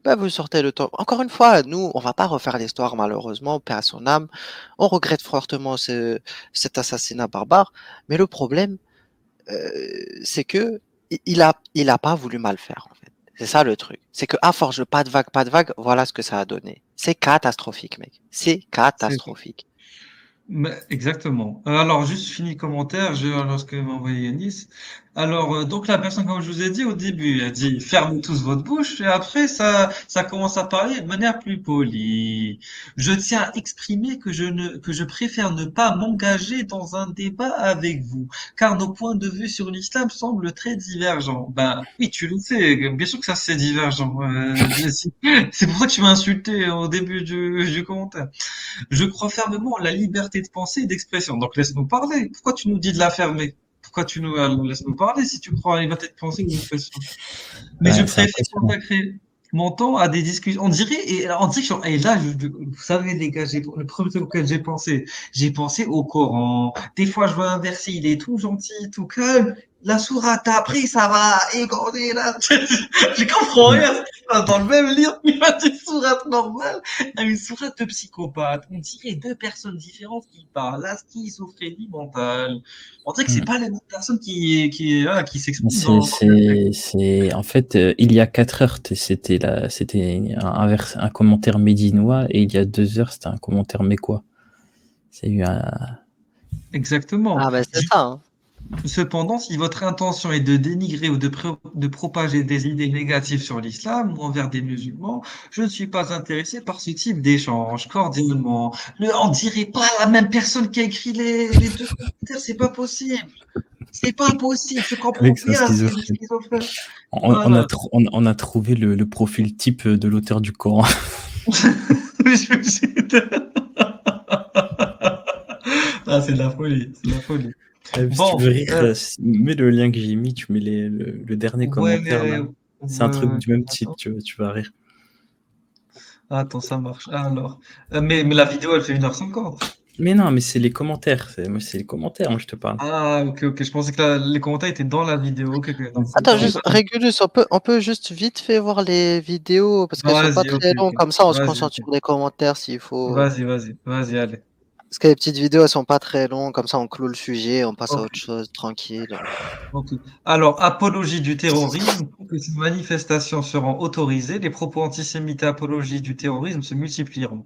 bah, vous sortez le temps. Encore une fois, nous, on va pas refaire l'histoire malheureusement, paix à son âme. On regrette fortement cet assassinat barbare, mais le problème, c'est que il a pas voulu mal faire en fait. C'est ça le truc. C'est que à force de pas de vague, voilà ce que ça a donné. C'est catastrophique, mec. C'est C'est ça. catastrophique. Exactement. Alors, juste fini commentaire, lorsque m'a envoyé Yanis. Alors, donc la personne, comme je vous ai dit au début, elle dit fermez tous votre bouche, et après, ça commence à parler de manière plus polie. Je tiens à exprimer que je préfère ne pas m'engager dans un débat avec vous, car nos points de vue sur l'islam semblent très divergents. Ben, oui, tu le sais, bien sûr que ça c'est divergent. C'est pour ça que tu m'as insulté au début du commentaire. Je crois fermement en la liberté de pensée et d'expression. Donc laisse-nous parler. Pourquoi tu nous dis de la fermer? Pourquoi tu nous laisse-nous parler si tu crois en la liberté de pensée et d'expression? Mais je C'est préfère impressionnant. consacrer mon temps à des discussions. On dirait et là, vous savez, les gars, le premier truc auquel j'ai pensé au Coran. Des fois, je vois un verset, il est tout gentil, tout calme. La sourate après, ça va égorger là. Je comprends Mm. rien. Dans le même livre, il y a une sourate normale et une sourate de psychopathe. On dirait deux personnes différentes qui parlent. La schizophrénie mentale. On dirait que c'est Mm. pas la même personne qui s'exprime C'est, dans le texte. en fait, il y a 4 heures, c'était un commentaire médinois et il y a 2 heures, c'était un commentaire mécois. C'est eu un. Exactement. Ah ben c'est ça, hein. Cependant, si votre intention est de dénigrer ou de propager des idées négatives sur l'islam ou envers des musulmans, je ne suis pas intéressé par ce type d'échange, cordialement. On dirait pas la même personne qui a écrit les deux commentaires, c'est pas possible. C'est pas possible, je comprends Mec, c'est un bien, c'est schizophrène. schizophrène. On a, Voilà. on a trouvé le profil type de l'auteur du Coran. Je me suis- Ah, c'est de la folie, c'est de la folie. Si tu veux Bon, rire, mets le lien que j'ai mis, tu mets le dernier ouais, commentaire là. C'est un truc ouais, du même type, attends, tu vas rire. attends, ça marche. Alors, mais la vidéo, elle fait 1h50. Mais non, mais c'est les commentaires. Moi, c'est les commentaires, moi, je te parle. Ah, ok, je pensais que les commentaires étaient dans la vidéo. Ok, ok, non, Attends, c'est juste, pas. Régulus, on peut juste vite fait voir les vidéos parce qu'elles sont pas Vas-y, ok, très longues. ok. Comme ça, on se Vas-y, concentre ok. sur les commentaires s'il faut. Vas-y, allez. Parce que les petites vidéos, elles sont pas très longues. Comme ça, on clôt le sujet, on passe à Ok, autre chose tranquille. ok. Alors, apologie du terrorisme, pour que ces manifestations seront autorisées, les propos antisémites et apologie du terrorisme se multiplieront.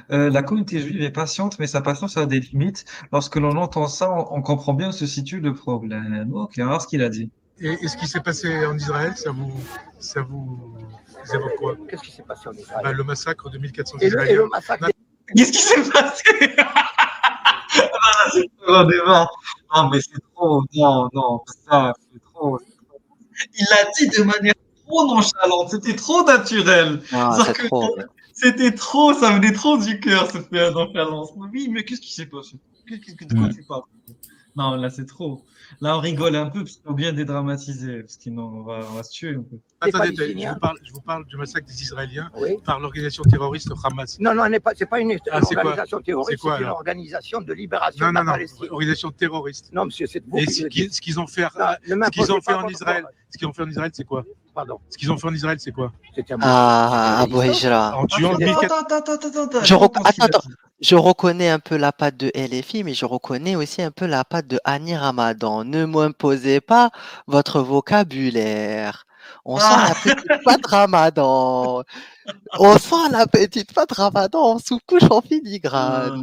La communauté juive est patiente, mais sa patience a des limites. Lorsque l'on entend ça, on comprend bien où se situe le problème. Ok, on va voir ce qu'il a dit. Et ce qui s'est passé en Israël, ça vous évoque quoi? Qu'est-ce qui s'est passé en Israël? Le massacre de 1400 Et Israéliens. le massacre Qu'est-ce qui s'est passé? Ah, c'est trop débat. Non, mais c'est trop. Non, non, ça, c'est trop. Il l'a dit de manière trop nonchalante. C'était trop naturel. Ah, C'est-à-dire c'est que trop. c'était trop, ça venait trop du cœur, cette nonchalance. Oui, mais qu'est-ce qui s'est passé? De quoi Mm. tu parles? Non, là, c'est trop. Là, on rigole un peu, parce qu'il faut bien dédramatiser, parce sinon, on va se tuer un peu. Attendez, palestiniens. je vous parle du massacre des Israéliens Oui. par l'organisation terroriste Hamas. Non, c'est pas une Ah, c'est quoi? organisation terroriste, C'est quoi, c'est une alors? organisation de libération Non, de la non, non, Palestine. organisation terroriste. Non, monsieur, c'est vous Et qui ce le dites. ce qu'ils ont fait, Non, ne ce qu'ils ont m'imposez fait pas en votre Israël, parole. ce qu'ils ont fait en Israël, c'est quoi? Pardon, Ce qu'ils ont fait en Israël, c'est quoi? c'était un Ah, c'était Abou résistant. Hijra. En tuant 1400. Attends, Je laisse entendre ce qu'il a Attends, dit. je reconnais un peu la patte de LFI, mais je reconnais aussi un peu la patte de Annie Ramadan. Ne m'imposez pas votre vocabulaire. On sent la Ah, petite patte Ramadan. On sent la petite patte Ramadan en sous-couche en filigrane.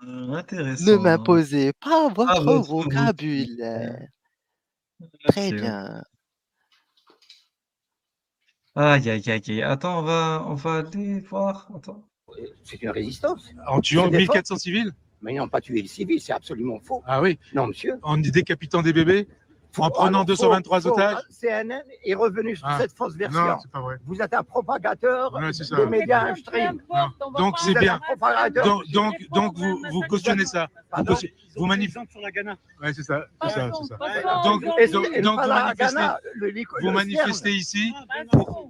Ne intéressant. m'imposez pas Ah, votre votre vocabulaire. Très Ok. bien. Aïe, aïe, aïe, aïe. Attends, on va aller voir. Attends. C'est une résistance. En tuant Se défendre. 1400 civils? Mais ils n'ont pas tué les civils, c'est absolument faux. Ah oui. Non, monsieur. En décapitant des bébés? En prenant 223 otages? CNN est revenu sur cette fausse version. Non, c'est pas vrai. Vous êtes un propagateur Ouais, c'est ça. des médias mainstream. Donc c'est bien. Propagateur. Donc vous cautionnez ça. Vous manifestez sur la Ghana. Ouais, c'est ça. Donc vous manifestez ici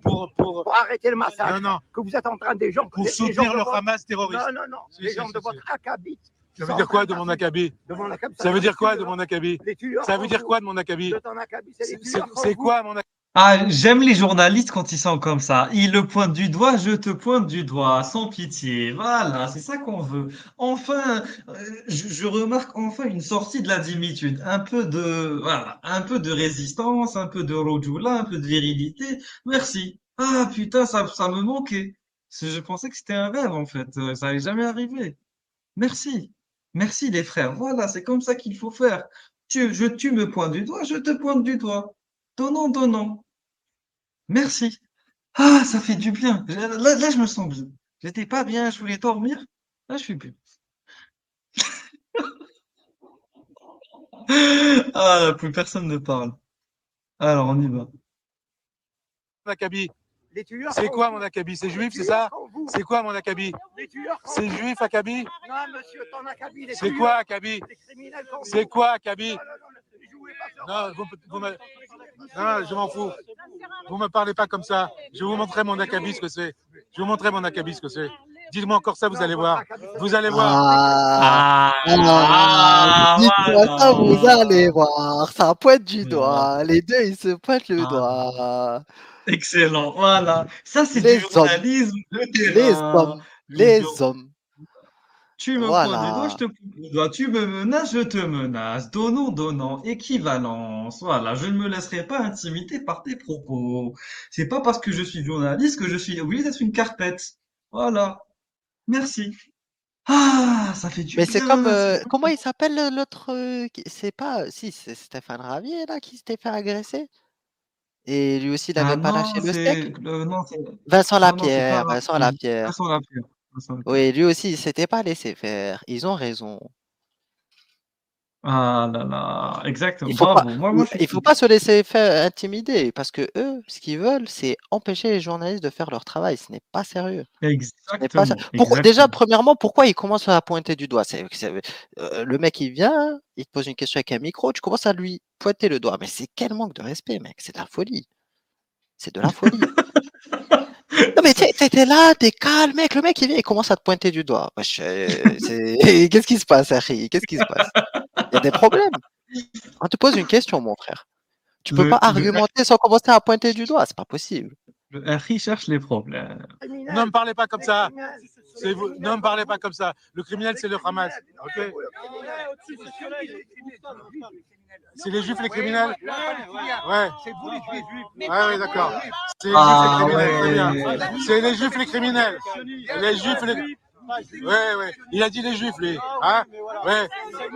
Pour arrêter le massacre. Non, non. Que vous êtes en train des gens. Pour soutenir le Hamas terroriste. Non, non, non. Les gens de votre acabit. Ça veut dire quoi de mon acabit? Ça veut dire quoi de mon acabit? Ça veut dire quoi de mon acabit? C'est quoi mon acabit? Ah, j'aime les journalistes quand ils sont comme ça. Ils le pointent du doigt, je te pointe du doigt, sans pitié. Voilà, c'est ça qu'on veut. Enfin, je remarque enfin une sortie de la dimitude. Voilà, un peu de résistance, un peu de rojoula, un peu de virilité. Merci. Ah, putain, ça me manquait. Je pensais que c'était un rêve, en fait. Ça n'allait jamais arriver. Merci. Merci les frères. Voilà, c'est comme ça qu'il faut faire. Tu me pointes du doigt, je te pointe du doigt. Donnant. Merci. Ah, ça fait du bien. Là, je me sens bien. J'étais pas bien, je voulais dormir. Là, je suis bien. Ah, là, plus personne ne parle. Alors, on y va. Mon acabit. C'est quoi mon acabit? C'est juif, c'est ça? C'est quoi mon acabit? C'est juif, acabit? Non, monsieur, ton acabit. C'est quoi acabit? C'est quoi acabit? Non, non, je m'en fous. Vous me parlez pas comme ça. Je vais vous montrer mon acabit ce que c'est. Je vais vous montrer mon acabit ce que c'est. Dites-moi encore ça, vous allez voir. Vous allez voir. Dites-moi ça, vous Voilà. allez voir. Ça pointe du Voilà. doigt. Les deux, ils se pointent le Ah, doigt. excellent. Voilà. Ça, c'est du Les hommes, journalisme de les terrain. hommes, les hommes. Tu me pointes du doigt, je Voilà. te pointe du doigt. Tu me menaces, je te menace. Donnant, équivalence. Voilà, je ne me laisserai pas intimider par tes propos. C'est pas parce que je suis journaliste que je suis obligé d'être une carpette. Voilà. Merci. Ah, ça fait du Mais c'est comme, bien. comment il s'appelle l'autre, c'est pas, si, c'est Stéphane Ravier, là, qui s'était fait agresser? Et lui aussi, il Ah avait pas non, lâché le steak? non, Vincent c'est pas Lapierre, Vincent Lapierre. Vincent Lapierre. Vincent Lapierre. Oui, lui aussi, il s'était pas laissé faire. Ils ont raison. Ah là là, exactement, Il faut pas, bravo. Moi, je suis il faut pour. pas se laisser faire intimider parce que eux, ce qu'ils veulent, c'est empêcher les journalistes de faire leur travail. Ce n'est pas sérieux. Ce n'est pas ça. Exactement, Déjà, exactement. premièrement, pourquoi ils commencent à pointer du doigt? Le mec, il vient, il te pose une question avec un micro, tu commences à lui pointer le doigt. Mais c'est quel manque de respect, mec. C'est de la folie. C'est de la folie. Non, mais tu C'est- sais, t'es là, t'es calme, mec. Le mec, il vient, il commence à te pointer du doigt. Wesh, qu'est-ce qui se passe, Harry? Qu'est-ce qui se passe? Il y a des problèmes. On te pose une question, mon frère. Tu peux pas le argumenter sans commencer à pointer du doigt, c'est pas possible. RI cherche les problèmes. Ne me parlez pas comme ça. Ne me parlez pas comme ça. Le criminel, c'est le Hamas. Ok? C'est les juifs les criminels? Ouais. C'est vous les juifs. Ouais, d'accord. C'est les juifs les Ah criminels, très bien. ouais. C'est les juifs les criminels. Les juifs les. Ouais. Il a dit les juifs, lui. Hein? Ouais.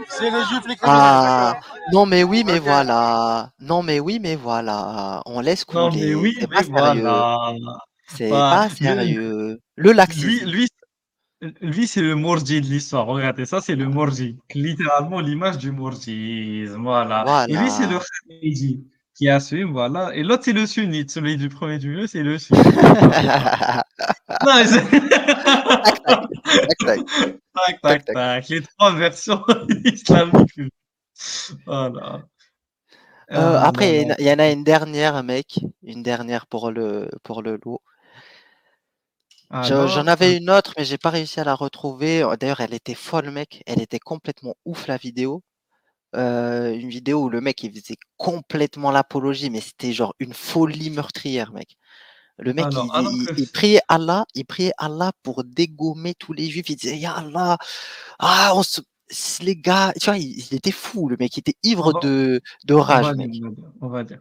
C'est les juifs les criminels, Ah, d'accord. non mais oui, mais Ok. voilà. Non mais oui, mais voilà. On laisse Non mais couler. oui, C'est pas mais sérieux. voilà. C'est Bah, pas sérieux. Le lui, laxisme. lui, lui, c'est le Morji de l'histoire. Regardez, ça, c'est le Morji. Littéralement, l'image du Morjisme. Voilà. Et lui, c'est le Voilà. Khamidi qui assume. Voilà. Et l'autre, c'est le sunnite. Celui du premier du milieu, c'est le sunnite. Voilà. Non, mais Tac, tac, tac, tac, tac, tac, tac, tac. tac. Les trois versions islamiques. Voilà. Ah là Après, là. il y en a une dernière, mec. Une dernière pour le lot. J'en Alors, avais une autre, mais j'ai pas réussi à la retrouver. D'ailleurs, elle était folle, mec. Elle était complètement ouf, la vidéo. Une vidéo où le mec, il faisait complètement l'apologie, mais c'était genre une folie meurtrière, mec. Le mec, alors que il priait Allah pour dégommer tous les juifs. Il disait, Ya Allah, ah, les gars, tu vois, il était fou, le mec, il était on ivre va, de on rage, va dire, mec. on va dire, on va dire.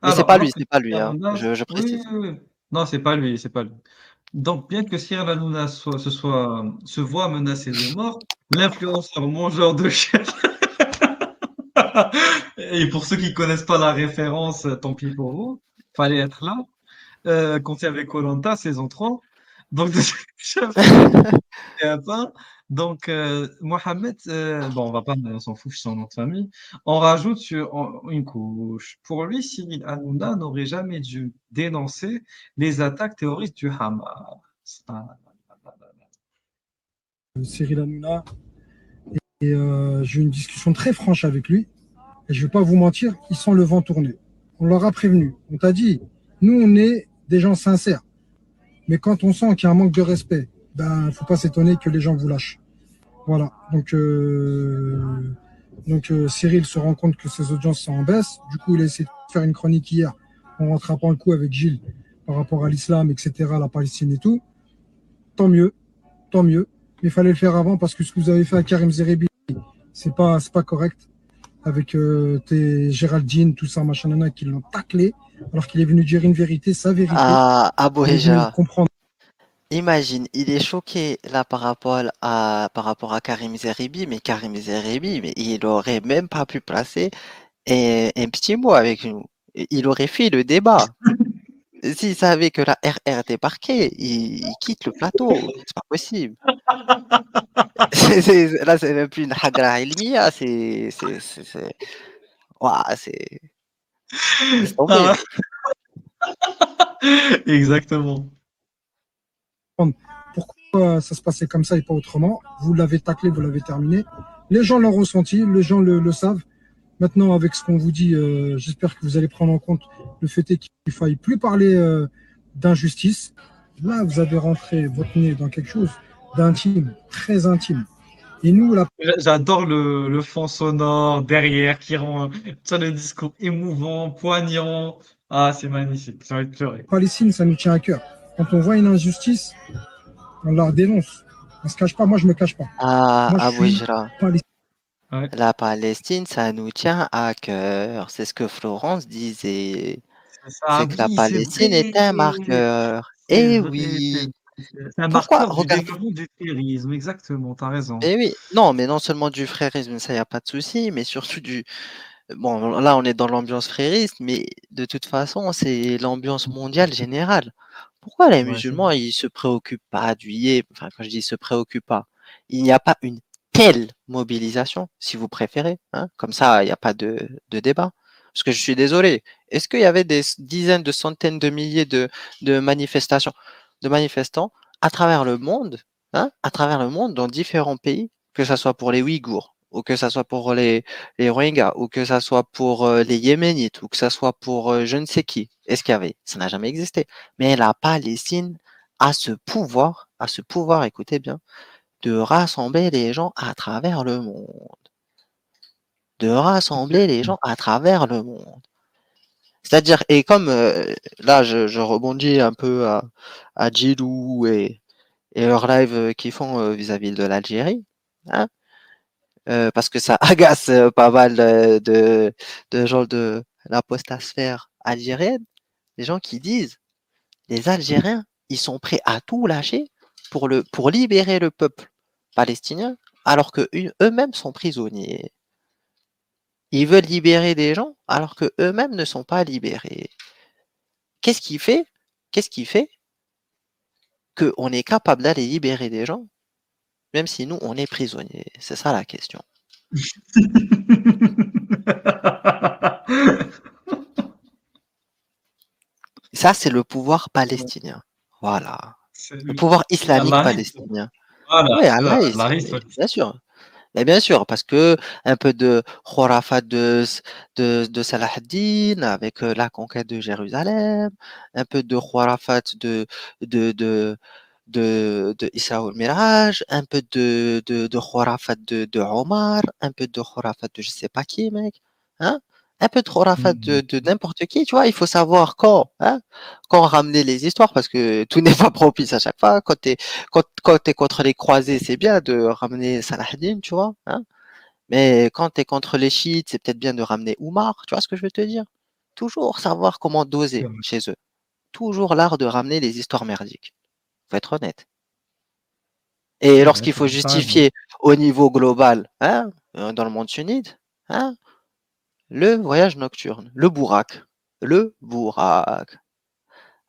Mais Alors que c'est pas lui, Cyril hein, Hanouna, je oui, précise. oui, oui. Non, c'est pas lui, c'est pas lui. Donc, bien que Cyril Hanouna se voit menacé de mort, l'influenceur mangeur de chien. Et pour ceux qui connaissent pas la référence, tant pis pour vous, fallait être là. Quand il y avait koh saison 3. Donc, TF1. Donc, Mohamed, bon, on s'en fout, c'est son nom de famille. On rajoute une couche. Pour lui, Cyril Hanouna n'aurait jamais dû dénoncer les attaques terroristes du Hamas. Ah, Cyril Hanouna. Et j'ai eu une discussion très franche avec lui. Et je ne vais pas vous mentir, il sent le vent tourner. On leur a prévenu. On t'a dit, nous, on est des gens sincères. Mais quand on sent qu'il y a un manque de respect, ben, il ne faut pas s'étonner que les gens vous lâchent. Voilà. Donc, Cyril se rend compte que ses audiences sont en baisse. Du coup, il a essayé de faire une chronique hier. On rentrera pas le coup avec Gilles par rapport à l'islam, etc., la Palestine et tout. Tant mieux, tant mieux. Mais il fallait le faire avant parce que ce que vous avez fait à Karim Zerebi, c'est pas correct. Avec Géraldine, tout ça, machin, nana, qui l'ont taclé, alors qu'il est venu dire une vérité, sa vérité. Ah, Abou Il est venu Hija, comprendre. imagine, il est choqué là par rapport à Karim Zeribi, mais Karim Zeribi, mais il aurait même pas pu placer un petit mot avec nous. Il aurait fait le débat. S'il savait que la RR débarquait, il quitte le plateau. C'est pas possible. Là, c'est même plus une hagra ilmiya, ouah, laisse tomber, ah, mec. exactement. Pourquoi ça se passait comme ça et pas autrement. Vous l'avez taclé, vous l'avez terminé. Les gens l'ont ressenti, les gens le savent. Maintenant, avec ce qu'on vous dit, j'espère que vous allez prendre en compte le fait qu'il ne faille plus parler d'injustice. Là, vous avez rentré votre nez dans quelque chose d'intime, très intime. Et nous, la J'adore le fond sonore derrière qui rend ça, le discours émouvant, poignant. Ah, c'est magnifique. J'ai envie de pleurer. Palestine, ça nous tient à cœur. Quand on voit une injustice, on la dénonce. On ne se cache pas. Moi, je ne me cache pas. Ah, Moi, je Abou suis Hijra, palestinien. Ouais, la Palestine, ça nous tient à cœur. C'est ce que Florence disait. c'est ça. Ah C'est que la oui, c'est Palestine est un vrai. marqueur. C'est Eh vrai. oui. C'est un Pourquoi? marqueur du Regarde. développement du terrorisme. Exactement. T'as raison. Eh oui. Non, mais non seulement du frérisme, ça y a pas de souci, mais surtout du. Bon, là, on est dans l'ambiance frériste, mais de toute façon, c'est l'ambiance mondiale générale. Pourquoi les Ouais, c'est musulmans, vrai. ils se préoccupent pas du yé? Enfin, quand je dis se préoccupent pas, il n'y a pas une telle mobilisation, si vous préférez, hein, comme ça, il n'y a pas de débat. Parce que je suis désolé, est-ce qu'il y avait des dizaines, de centaines de milliers de manifestations, de manifestants à travers le monde, hein, à travers le monde, dans différents pays, que ça soit pour les Ouïghours, ou que ça soit pour les Rohingyas, ou que ça soit pour les Yéménites, ou que ça soit pour je ne sais qui. Est-ce qu'il y avait? Ça n'a jamais existé. Mais la Palestine a ce pouvoir, écoutez bien, de rassembler les gens à travers le monde. De rassembler les gens à travers le monde. C'est-à-dire, et comme là, je rebondis un peu à Djilou et leur live qu'ils font vis-à-vis de l'Algérie, hein, parce que ça agace pas mal de gens de l'apostasphère algérienne, des gens qui disent les Algériens, ils sont prêts à tout lâcher pour libérer le peuple palestinien, alors que eux-mêmes sont prisonniers. Ils veulent libérer des gens alors que eux-mêmes ne sont pas libérés. Qu'est-ce qui fait qu'on est capable d'aller libérer des gens, même si nous, on est prisonniers? C'est ça la question. Ça, c'est le pouvoir palestinien. Voilà. C'est Le pouvoir islamique Allahiste. palestinien. Voilà, Oui, Allah, Allahiste. bien sûr. Mais bien sûr, parce que un peu de khurafat de Salah ad-Din avec la conquête de Jérusalem, un peu de khurafat de, de, de Isra al Miraj, un peu de khurafat de Omar, un peu de khurafat de je sais pas qui, mec. Hein? Un peu de khurafat de n'importe qui, tu vois. Il faut savoir hein, quand ramener les histoires parce que tout n'est pas propice à chaque fois. Quand t'es contre les croisés, c'est bien de ramener Salah ad-Din, tu vois. Hein? Mais quand t'es contre les chiites, c'est peut-être bien de ramener Oumar, tu vois ce que je veux te dire? Toujours savoir comment doser chez eux. Toujours l'art de ramener les histoires merdiques. Faut être honnête. Et lorsqu'il faut justifier au niveau global, hein, dans le monde sunnite, hein, le voyage nocturne, le bourak.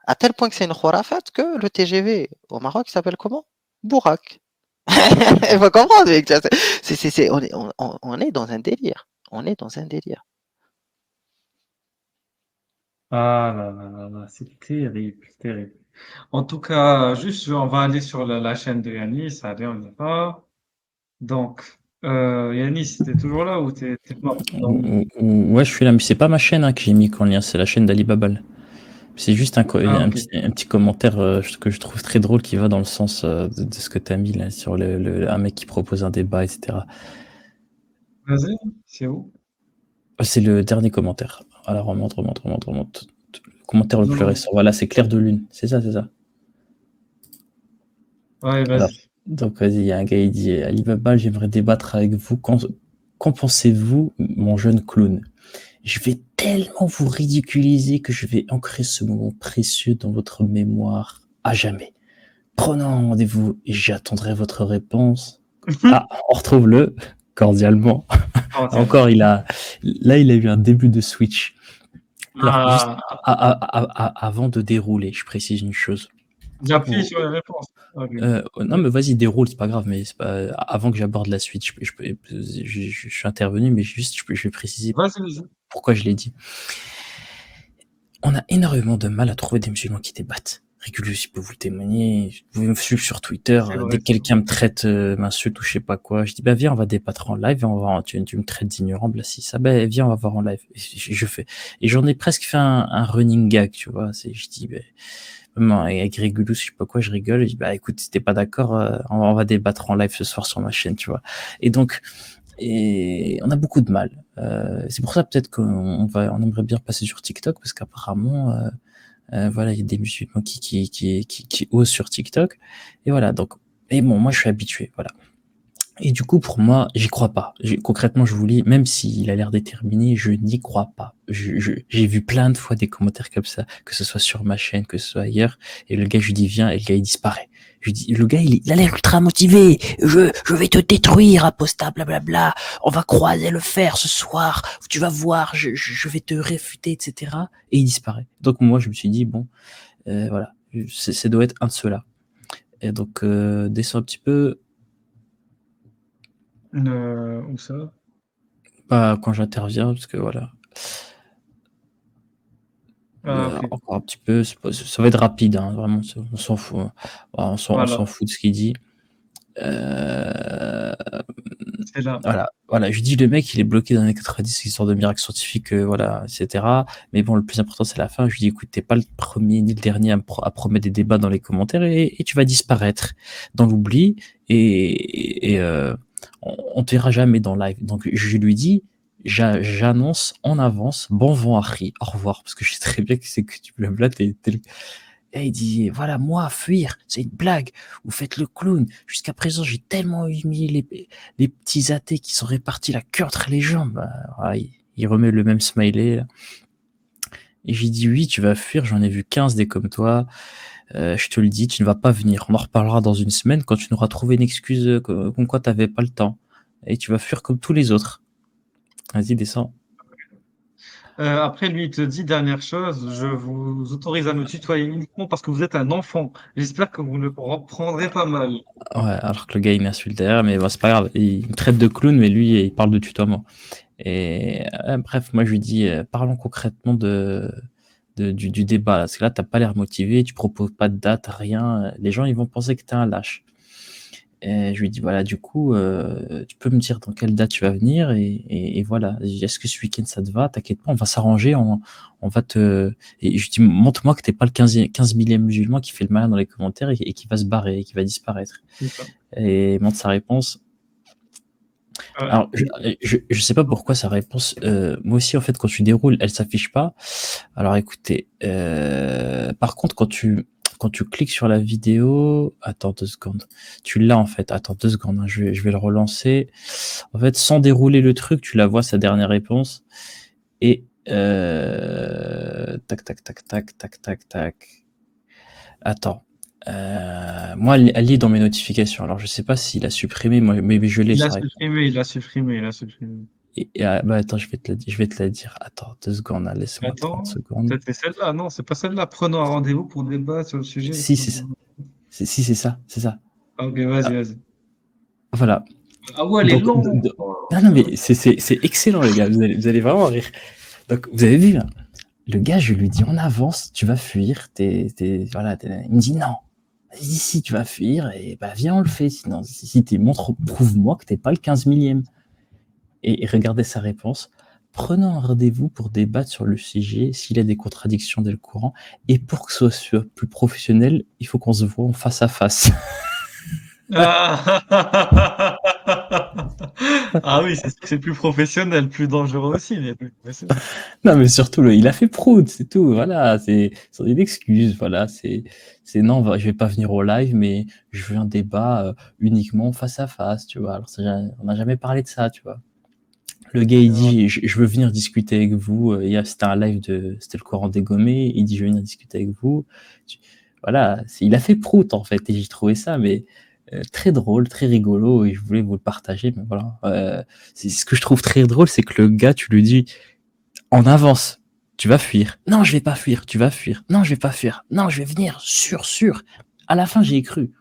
À tel point que c'est une khurafat que le TGV au Maroc s'appelle comment? Bourak. Il faut comprendre, mec, on est dans un délire. On est dans un délire. Ah là là là là, c'est terrible, terrible. En tout cas, juste, on va aller sur la chaîne de Yanis. Allez, on y va. Donc, Yanis, t'es toujours là ou t'es mort? Ouais, je suis là, mais c'est pas ma chaîne que j'ai mis en lien, c'est la chaîne d'Ali Babal. C'est juste un Ah, ok. petit commentaire que je trouve très drôle qui va dans le sens de ce que tu as mis là sur un mec qui propose un débat, etc. Vas-y, c'est où? C'est le dernier commentaire. Alors remonte. Le commentaire le plus Non. récent. Voilà, c'est Clair de Lune. C'est ça. Ouais, Alors, vas-y. donc vas-y, il y a un gars, il dit Ali Baba, j'aimerais débattre avec vous. Qu'en pensez-vous, mon jeune clown? Je vais tellement vous ridiculiser que je vais ancrer ce moment précieux dans votre mémoire à jamais. Prenons un rendez-vous et j'attendrai votre réponse. Ah, on retrouve le cordialement. Oh, tiens. Encore, il a eu un début de switch. Alors, juste Ah, avant de dérouler, je précise une chose. j'appuie sur les réponses. Ok. Non, mais vas-y, déroule, c'est pas grave, mais c'est pas, avant que j'aborde la suite, je suis intervenu, mais juste, je vais préciser Vas-y. pourquoi je l'ai dit. On a énormément de mal à trouver des musulmans qui débattent. Régulus, je peux vous le témoigner. Vous pouvez me suivre sur Twitter. C'est vrai. Dès que quelqu'un me traite, m'insulte ou je sais pas quoi, je dis, bah, viens, on va débattre en live et tu me traites d'ignorant, Blassi. Ça, bah, viens, on va voir en live. Et je fais. Et j'en ai presque fait un running gag, tu vois. Je dis, bah, même avec Régulus, je sais pas quoi, je rigole. Je dis, bah, écoute, si t'es pas d'accord, on va débattre en live ce soir sur ma chaîne, tu vois. Et donc, on a beaucoup de mal. C'est pour ça peut-être on aimerait bien passer sur TikTok parce qu'apparemment, voilà, il y a des musulmans qui osent sur TikTok. Et voilà, donc, et bon, moi je suis habitué, voilà. Et du coup, pour moi, j'y crois pas. Concrètement, je vous lis, même s'il a l'air déterminé, je n'y crois pas. J'ai vu plein de fois des commentaires comme ça, que ce soit sur ma chaîne, que ce soit ailleurs, et le gars, je lui dis viens, et le gars, il disparaît. Je dis, le gars, il a l'air ultra motivé. Je vais te détruire, apostat, blablabla. On va croiser le fer ce soir. Tu vas voir, je vais te réfuter, etc. Et il disparaît. Donc moi, je me suis dit, bon, voilà, ça doit être un de ceux-là. Et donc, descends un petit peu. Où ça? Pas quand j'interviens, parce que voilà. Ah, ok. Encore un petit peu, ça va être rapide, hein, vraiment, on s'en fout. On s'en Voilà, fout de ce qu'il dit. Euh, c'est là. voilà, je dis le mec il est bloqué dans les années 90, histoire de miracle scientifique, voilà, etc. Mais bon, le plus important c'est la fin. Je lui dis écoute, t'es pas le premier ni le dernier à promettre des débats dans les commentaires et tu vas disparaître dans l'oubli et on te verra jamais dans live. Donc je lui dis j'annonce en avance, bon vent Harry, au revoir, parce que je sais très bien que c'est que tu blabla, et il dit, voilà, moi, fuir, c'est une blague. Vous faites le clown. Jusqu'à présent, j'ai tellement humilié les petits athées qui sont répartis la queue entre les jambes. Voilà, il remet le même smiley. Là. Et j'ai dit, oui, tu vas fuir. J'en ai vu 15 des comme toi. Je te le dis, tu ne vas pas venir. On en reparlera dans une semaine quand tu n'auras trouvé une excuse comme quoi tu n'avais pas le temps. Et tu vas fuir comme tous les autres. Vas-y, descends. Après, lui, il te dit, dernière chose, je vous autorise à me tutoyer uniquement parce que vous êtes un enfant. J'espère que vous ne le prendrez pas mal. Ouais, alors que le gars, il m'insulte derrière, mais bon, c'est pas grave. Il me traite de clown, mais lui, il parle de tutoiement. Et bref, moi je lui dis, parlons concrètement du débat. Là. Parce que là, t'as pas l'air motivé, tu proposes pas de date, rien. Les gens, ils vont penser que t'es un lâche. Et je lui dis, voilà, du coup, tu peux me dire dans quelle date tu vas venir et voilà. Est-ce que ce week-end ça te va? T'inquiète pas, on va s'arranger, on va te. Et je lui dis, montre-moi que t'es pas le 15 millième musulman qui fait le malin dans les commentaires et qui va se barrer, et qui va disparaître. C'est ça. Et montre sa réponse. Alors, je sais pas pourquoi sa réponse. Moi aussi, en fait, quand tu déroules, elle s'affiche pas. Alors, écoutez. Par contre, quand tu cliques sur la vidéo, attends 2 secondes. Tu l'as en fait. Attends 2 secondes. Hein, je vais le relancer. En fait, sans dérouler le truc, tu la vois sa dernière réponse. Et tac tac tac tac tac tac tac. Attends. Moi, elle est dans mes notifications. Alors, je sais pas s'il a supprimé, moi, mais je l'ai Il a sa réponse. supprimé, il a supprimé, il a supprimé. Bah attends, je vais te la dire. Attends, 2 secondes, hein, laisse-moi 30 Attends, secondes. peut-être c'est celle-là. Non, c'est pas celle-là. Prenons un rendez-vous pour débattre sur le sujet. Si, c'est ça. Si, c'est ça, c'est ça. Ok, vas-y, Ah, vas-y. voilà. Ah ouais, elle est Donc, longue. non, mais c'est excellent, les gars. Vous allez vraiment rire. Donc, vous avez vu, là, le gars, je lui dis en avance, tu vas fuir. Voilà, il me dit non. Vas-y, si tu vas fuir, et bah viens, on le fait. Sinon, si t'es prouve-moi que t'es pas le 15 millième. Et regardez sa réponse. Prenons un rendez-vous pour débattre sur le sujet s'il y a des contradictions dès le courant. Et pour que ce soit plus professionnel, il faut qu'on se voit en face à face. Ah, ah oui, c'est plus professionnel, plus dangereux aussi, mais plus professionnel. Non, mais surtout, il a fait prout, c'est tout. Voilà, c'est une excuse. Voilà, c'est non, je vais pas venir au live, mais je veux un débat uniquement face à face, tu vois. Alors, on n'a jamais parlé de ça, tu vois. Le gars, il dit, je veux venir discuter avec vous. C'était un live c'était le Coran dégommé. Il dit, je veux venir discuter avec vous. Voilà, il a fait prout, en fait, et j'ai trouvé ça, mais très drôle, très rigolo, et je voulais vous le partager, mais voilà. C'est ce que je trouve très drôle, c'est que le gars, tu lui dis, en avance, tu vas fuir. Non, je vais pas fuir, tu vas fuir. Non, je vais pas fuir. Non, je vais venir, sûr. À la fin, j'y ai cru.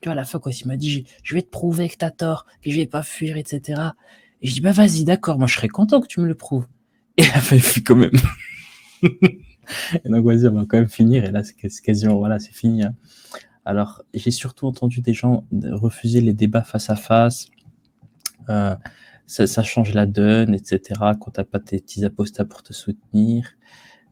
Tu vois, à la fin, quand il m'a dit, je vais te prouver que t'as tort, que je vais pas fuir, etc. Et je dis, bah vas-y, d'accord, moi je serais content que tu me le prouves. Et il a fait fuir quand même. Et donc, vas-y, on va quand même finir. Et là, c'est quasiment, voilà, c'est fini. Hein. Alors, j'ai surtout entendu des gens refuser les débats face à face. Ça change la donne, etc. Quand t'as pas tes petits apostats pour te soutenir.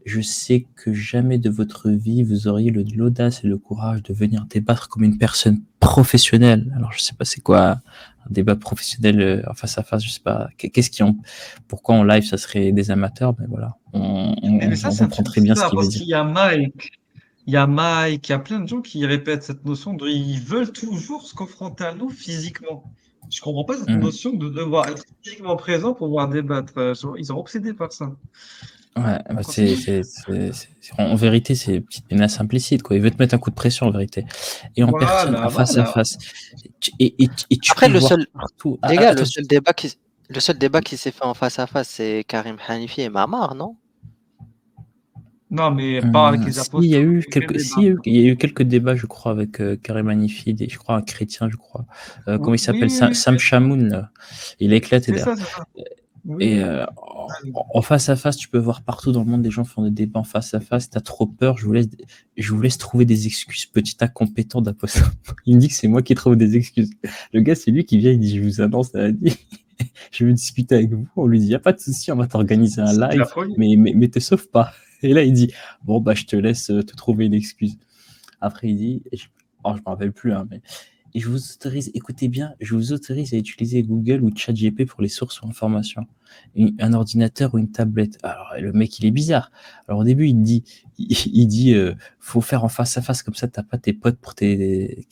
Je sais que jamais de votre vie, vous auriez l'audace et le courage de venir débattre comme une personne professionnelle. Alors, je sais pas c'est quoi un débat professionnel en face à face, je sais pas. Pourquoi en live, ça serait des amateurs, mais voilà. Mais ça, On c'est comprend très bien ce ça, qu'il veut parce dire. qu'il y a Mike, il y a Mike, il y a plein de gens qui répètent cette notion de ils veulent toujours se confronter à nous physiquement. Je comprends pas cette notion de devoir être physiquement présent pour pouvoir débattre. Ils sont obsédés par ça. Ouais, bah Continue. en vérité, c'est une petite menace implicite, quoi. Il veut te mettre un coup de pression, en vérité. Et en personne, Voilà, face à voilà. face. Et tu Après, peux le voir seul, partout. les gars, Attends, le seul débat qui s'est fait en face à face, c'est Karim Hanifi et Mamar, non? Non, mais pas avec les Si, il y a apostles. eu Quel quelques, débat? si, il y a eu quelques débats, je crois, avec Karim Hanifid et je crois un chrétien, je crois. Comment il Oui, s'appelle? oui, oui, Sam Chamoun, là. Il a éclaté c'est d'ailleurs. ça, c'est ça. Oui, Et oui. en face à face, tu peux voir partout dans le monde des gens font des débats en face à face. T'as trop peur. Je vous laisse trouver des excuses, petit incompétent d'apostat. Il me dit que c'est moi qui trouve des excuses. Le gars, c'est lui qui vient, il dit, je vous annonce, ça a dit, je veux discuter avec vous. On lui dit, y a pas de souci, on va t'organiser un C'est de la live, folie. mais te sauve pas. Et là, il dit, bon, bah, je te laisse te trouver une excuse. Après, il dit, je me rappelle plus, hein, mais et je vous autorise, écoutez bien, je vous autorise à utiliser Google ou ChatGPT pour les sources ou informations. Un ordinateur ou une tablette. Alors, le mec, il est bizarre. Alors, au début, il dit, faut faire en face à face, comme ça, t'as pas tes potes pour tes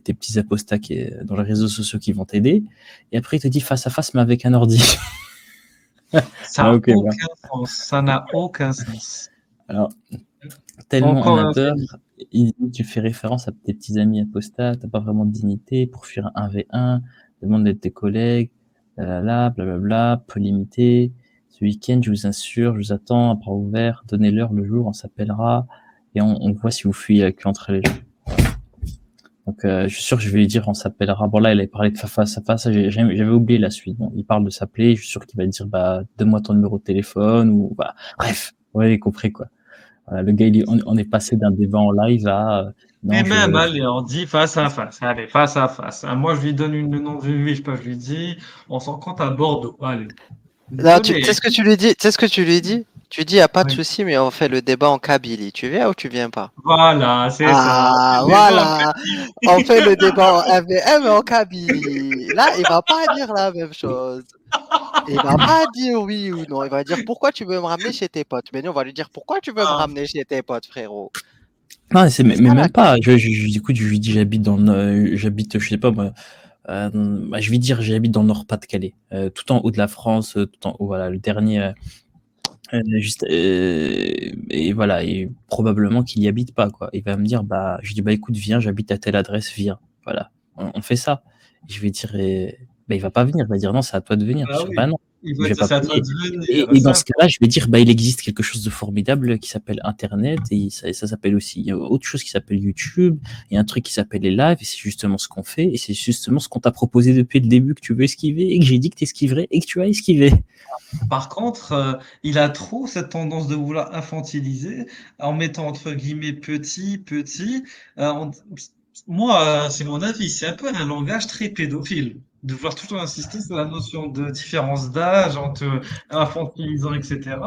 petits apostats dans les réseaux sociaux qui vont t'aider. Et après, il te dit face à face, mais avec un ordi. Ça Ah, n'a ok, voilà. aucun sens. Ça n'a aucun sens. Alors, tellement on Encore a un peur, délit. il dit, tu fais référence à tes petits amis apostats, t'as pas vraiment de dignité pour fuir un 1v1, demande d'être tes collègues, blablabla, peu limité. Ce week-end, je vous assure, je vous attends à bras ouverts, donnez-leur le jour, on s'appellera et on voit si vous fuyez la queue entre les gens. Donc, je suis sûr que je vais lui dire, on s'appellera. Bon, là, il avait parlé de face à face, j'avais oublié la suite. Bon, il parle de s'appeler, je suis sûr qu'il va dire, bah, donne-moi ton numéro de téléphone ou, bah, bref, vous avez compris, quoi. Voilà, le gars, on est passé d'un débat en live à Mais non, même, allez, on dit face à face. Allez, face à face. Ah, moi, je lui donne le nom d'une ville, je sais pas, je lui dis, on s'en compte à Bordeaux. Allez. Là, tu sais Désolé. ce que tu lui dis? Tu sais ce que tu lui dis? Tu dis, y a pas de Oui. souci, mais on fait le débat en Kabylie. Tu viens ou tu viens pas? Voilà, c'est ça. Ah, Les gens, voilà. On fait le débat en 1v1, mais en Kabylie. Là, il va pas dire la même chose. Il va pas dire oui ou non. Il va dire pourquoi tu veux me ramener chez tes potes. Mais nous, on va lui dire pourquoi tu veux me ah, ramener chez tes potes, frérot. non, mais C'est ça la même pas. question. Écoute, je lui dis, j'habite, je sais pas moi, bah, je vais dire, j'habite dans le Nord-Pas-de-Calais, tout en haut de la France, tout en haut, voilà, le dernier, juste, et voilà, et probablement qu'il y habite pas, quoi. Il va me dire, bah, je dis, bah, écoute, viens, j'habite à telle adresse, viens. Voilà. On fait ça. Et je vais dire, bah, il va pas venir. Il va dire, non, c'est à toi de venir. Je ah vais dire, bah, oui. non, Il je va vais dire, pas c'est à toi payer. de venir. Et dans Ça, ce cas-là, je vais dire, bah, il existe quelque chose de formidable qui s'appelle Internet et ça s'appelle aussi, il y a autre chose qui s'appelle YouTube, il y a un truc qui s'appelle les lives et c'est justement ce qu'on fait et c'est justement ce qu'on t'a proposé depuis le début que tu veux esquiver et que j'ai dit que tu esquiverais et que tu as esquivé. par contre, il a trop cette tendance de vouloir infantiliser en mettant entre guillemets petit, petit. Euh, on- Moi, c'est mon avis, c'est un peu un langage très pédophile. De vouloir toujours insister sur la notion de différence d'âge entre infantilisant, etc.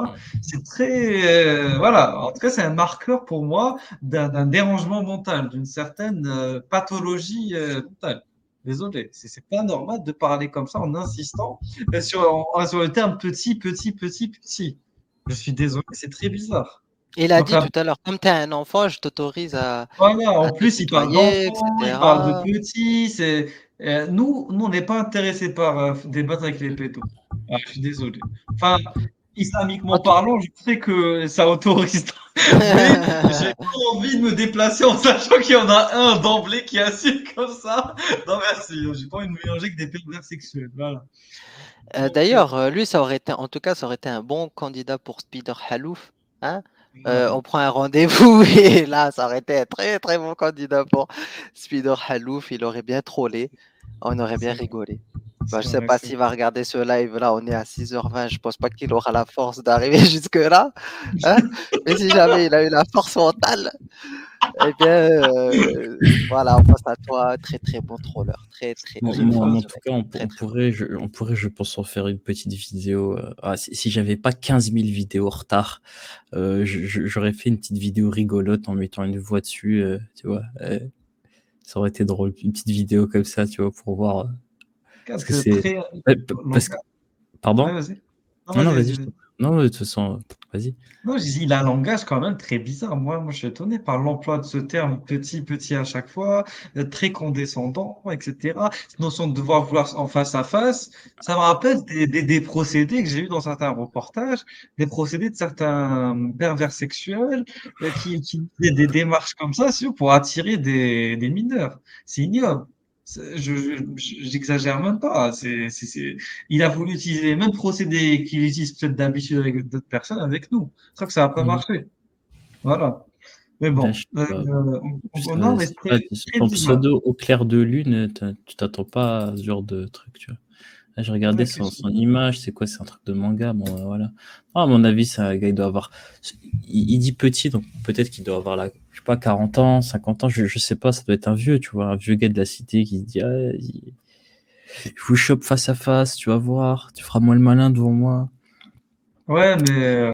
C'est très, voilà. En tout cas, c'est un marqueur pour moi d'un dérangement mental, d'une certaine pathologie mentale. Désolé, c'est pas normal de parler comme ça en insistant sur le terme petit, petit, petit, petit. Je suis désolé, c'est très bizarre. Il a Donc, dit tout à l'heure, comme tu es un enfant, je t'autorise voilà, à en te plus, il parle tutoyer, d'enfant, il parle de etc. petit. Nous, on n'est pas intéressés par débattre avec les pétos. Ah, je suis désolé. Enfin, En islamiquement tout- parlant, je sais que ça autorise, mais j'ai pas envie de me déplacer en sachant qu'il y en a un d'emblée qui est assis comme ça. Non, merci. J'ai pas envie de me mélanger avec des pervers sexuels. Voilà. Donc, D'ailleurs, lui, ça aurait été, en tout cas, ça aurait été un bon candidat pour Spider Halouf. Hein? voilà. On prend un rendez-vous et là, ça aurait été un très très bon candidat pour Spider Halouf. Il aurait bien trollé. On aurait bien C'est vrai, rigolé. Bah, c'est je sais vrai, pas c'est s'il vrai. va regarder ce live là. On est à 6h20. Je pense pas qu'il aura la force d'arriver jusque-là. Hein? Mais si jamais il a eu la force mentale, eh bien, voilà, on pense à toi. Très très bon troller. Très très Bon, très fort en ce tout mec. cas, Très très fort. on pourrait, je pense, en faire une petite vidéo. Si j'avais pas 15 000 vidéos en retard, j'aurais fait une petite vidéo rigolote en mettant une voix dessus, tu vois. Ça aurait été drôle, une petite vidéo comme ça, tu vois, pour voir. Parce que C'est c'est. très Parce que. langage. Ouais, Pardon? vas-y. Non, Non, non, vas-y, vas-y. vas-y, vas-y. Non, de toute façon, vas-y. Non, je dis, il a un langage quand même très bizarre. Moi, je suis étonné par l'emploi de ce terme petit, petit à chaque fois, très condescendant, etc. Cette notion de devoir vouloir en face à face, ça me rappelle des procédés que j'ai eu dans certains reportages, des procédés de certains pervers sexuels qui faisaient des démarches comme ça pour attirer des mineurs. C'est ignoble. J'exagère même pas. Il a voulu utiliser les mêmes procédés qu'il utilise peut-être d'habitude avec d'autres personnes avec nous. C'est vrai que ça n'a pas Mhm. marché. Voilà. Mais Là, bon, je sais pas. non, mais C'est pas c'est très ton image. pseudo au clair de lune, tu t'attends pas à ce genre de truc, tu vois. Là, j'ai regardé Ok, son image, c'est quoi? C'est un truc de manga, bon, voilà. Ah, à mon avis, c'est un gars, il doit avoir. Il dit petit, donc peut-être qu'il doit avoir là, je sais pas, 40 ans, 50 ans, je sais pas, ça doit être un vieux, tu vois, un vieux gars de la cité qui se dit, ah, je vous chope face à face, tu vas voir, tu feras moins le malin devant moi. ouais, mais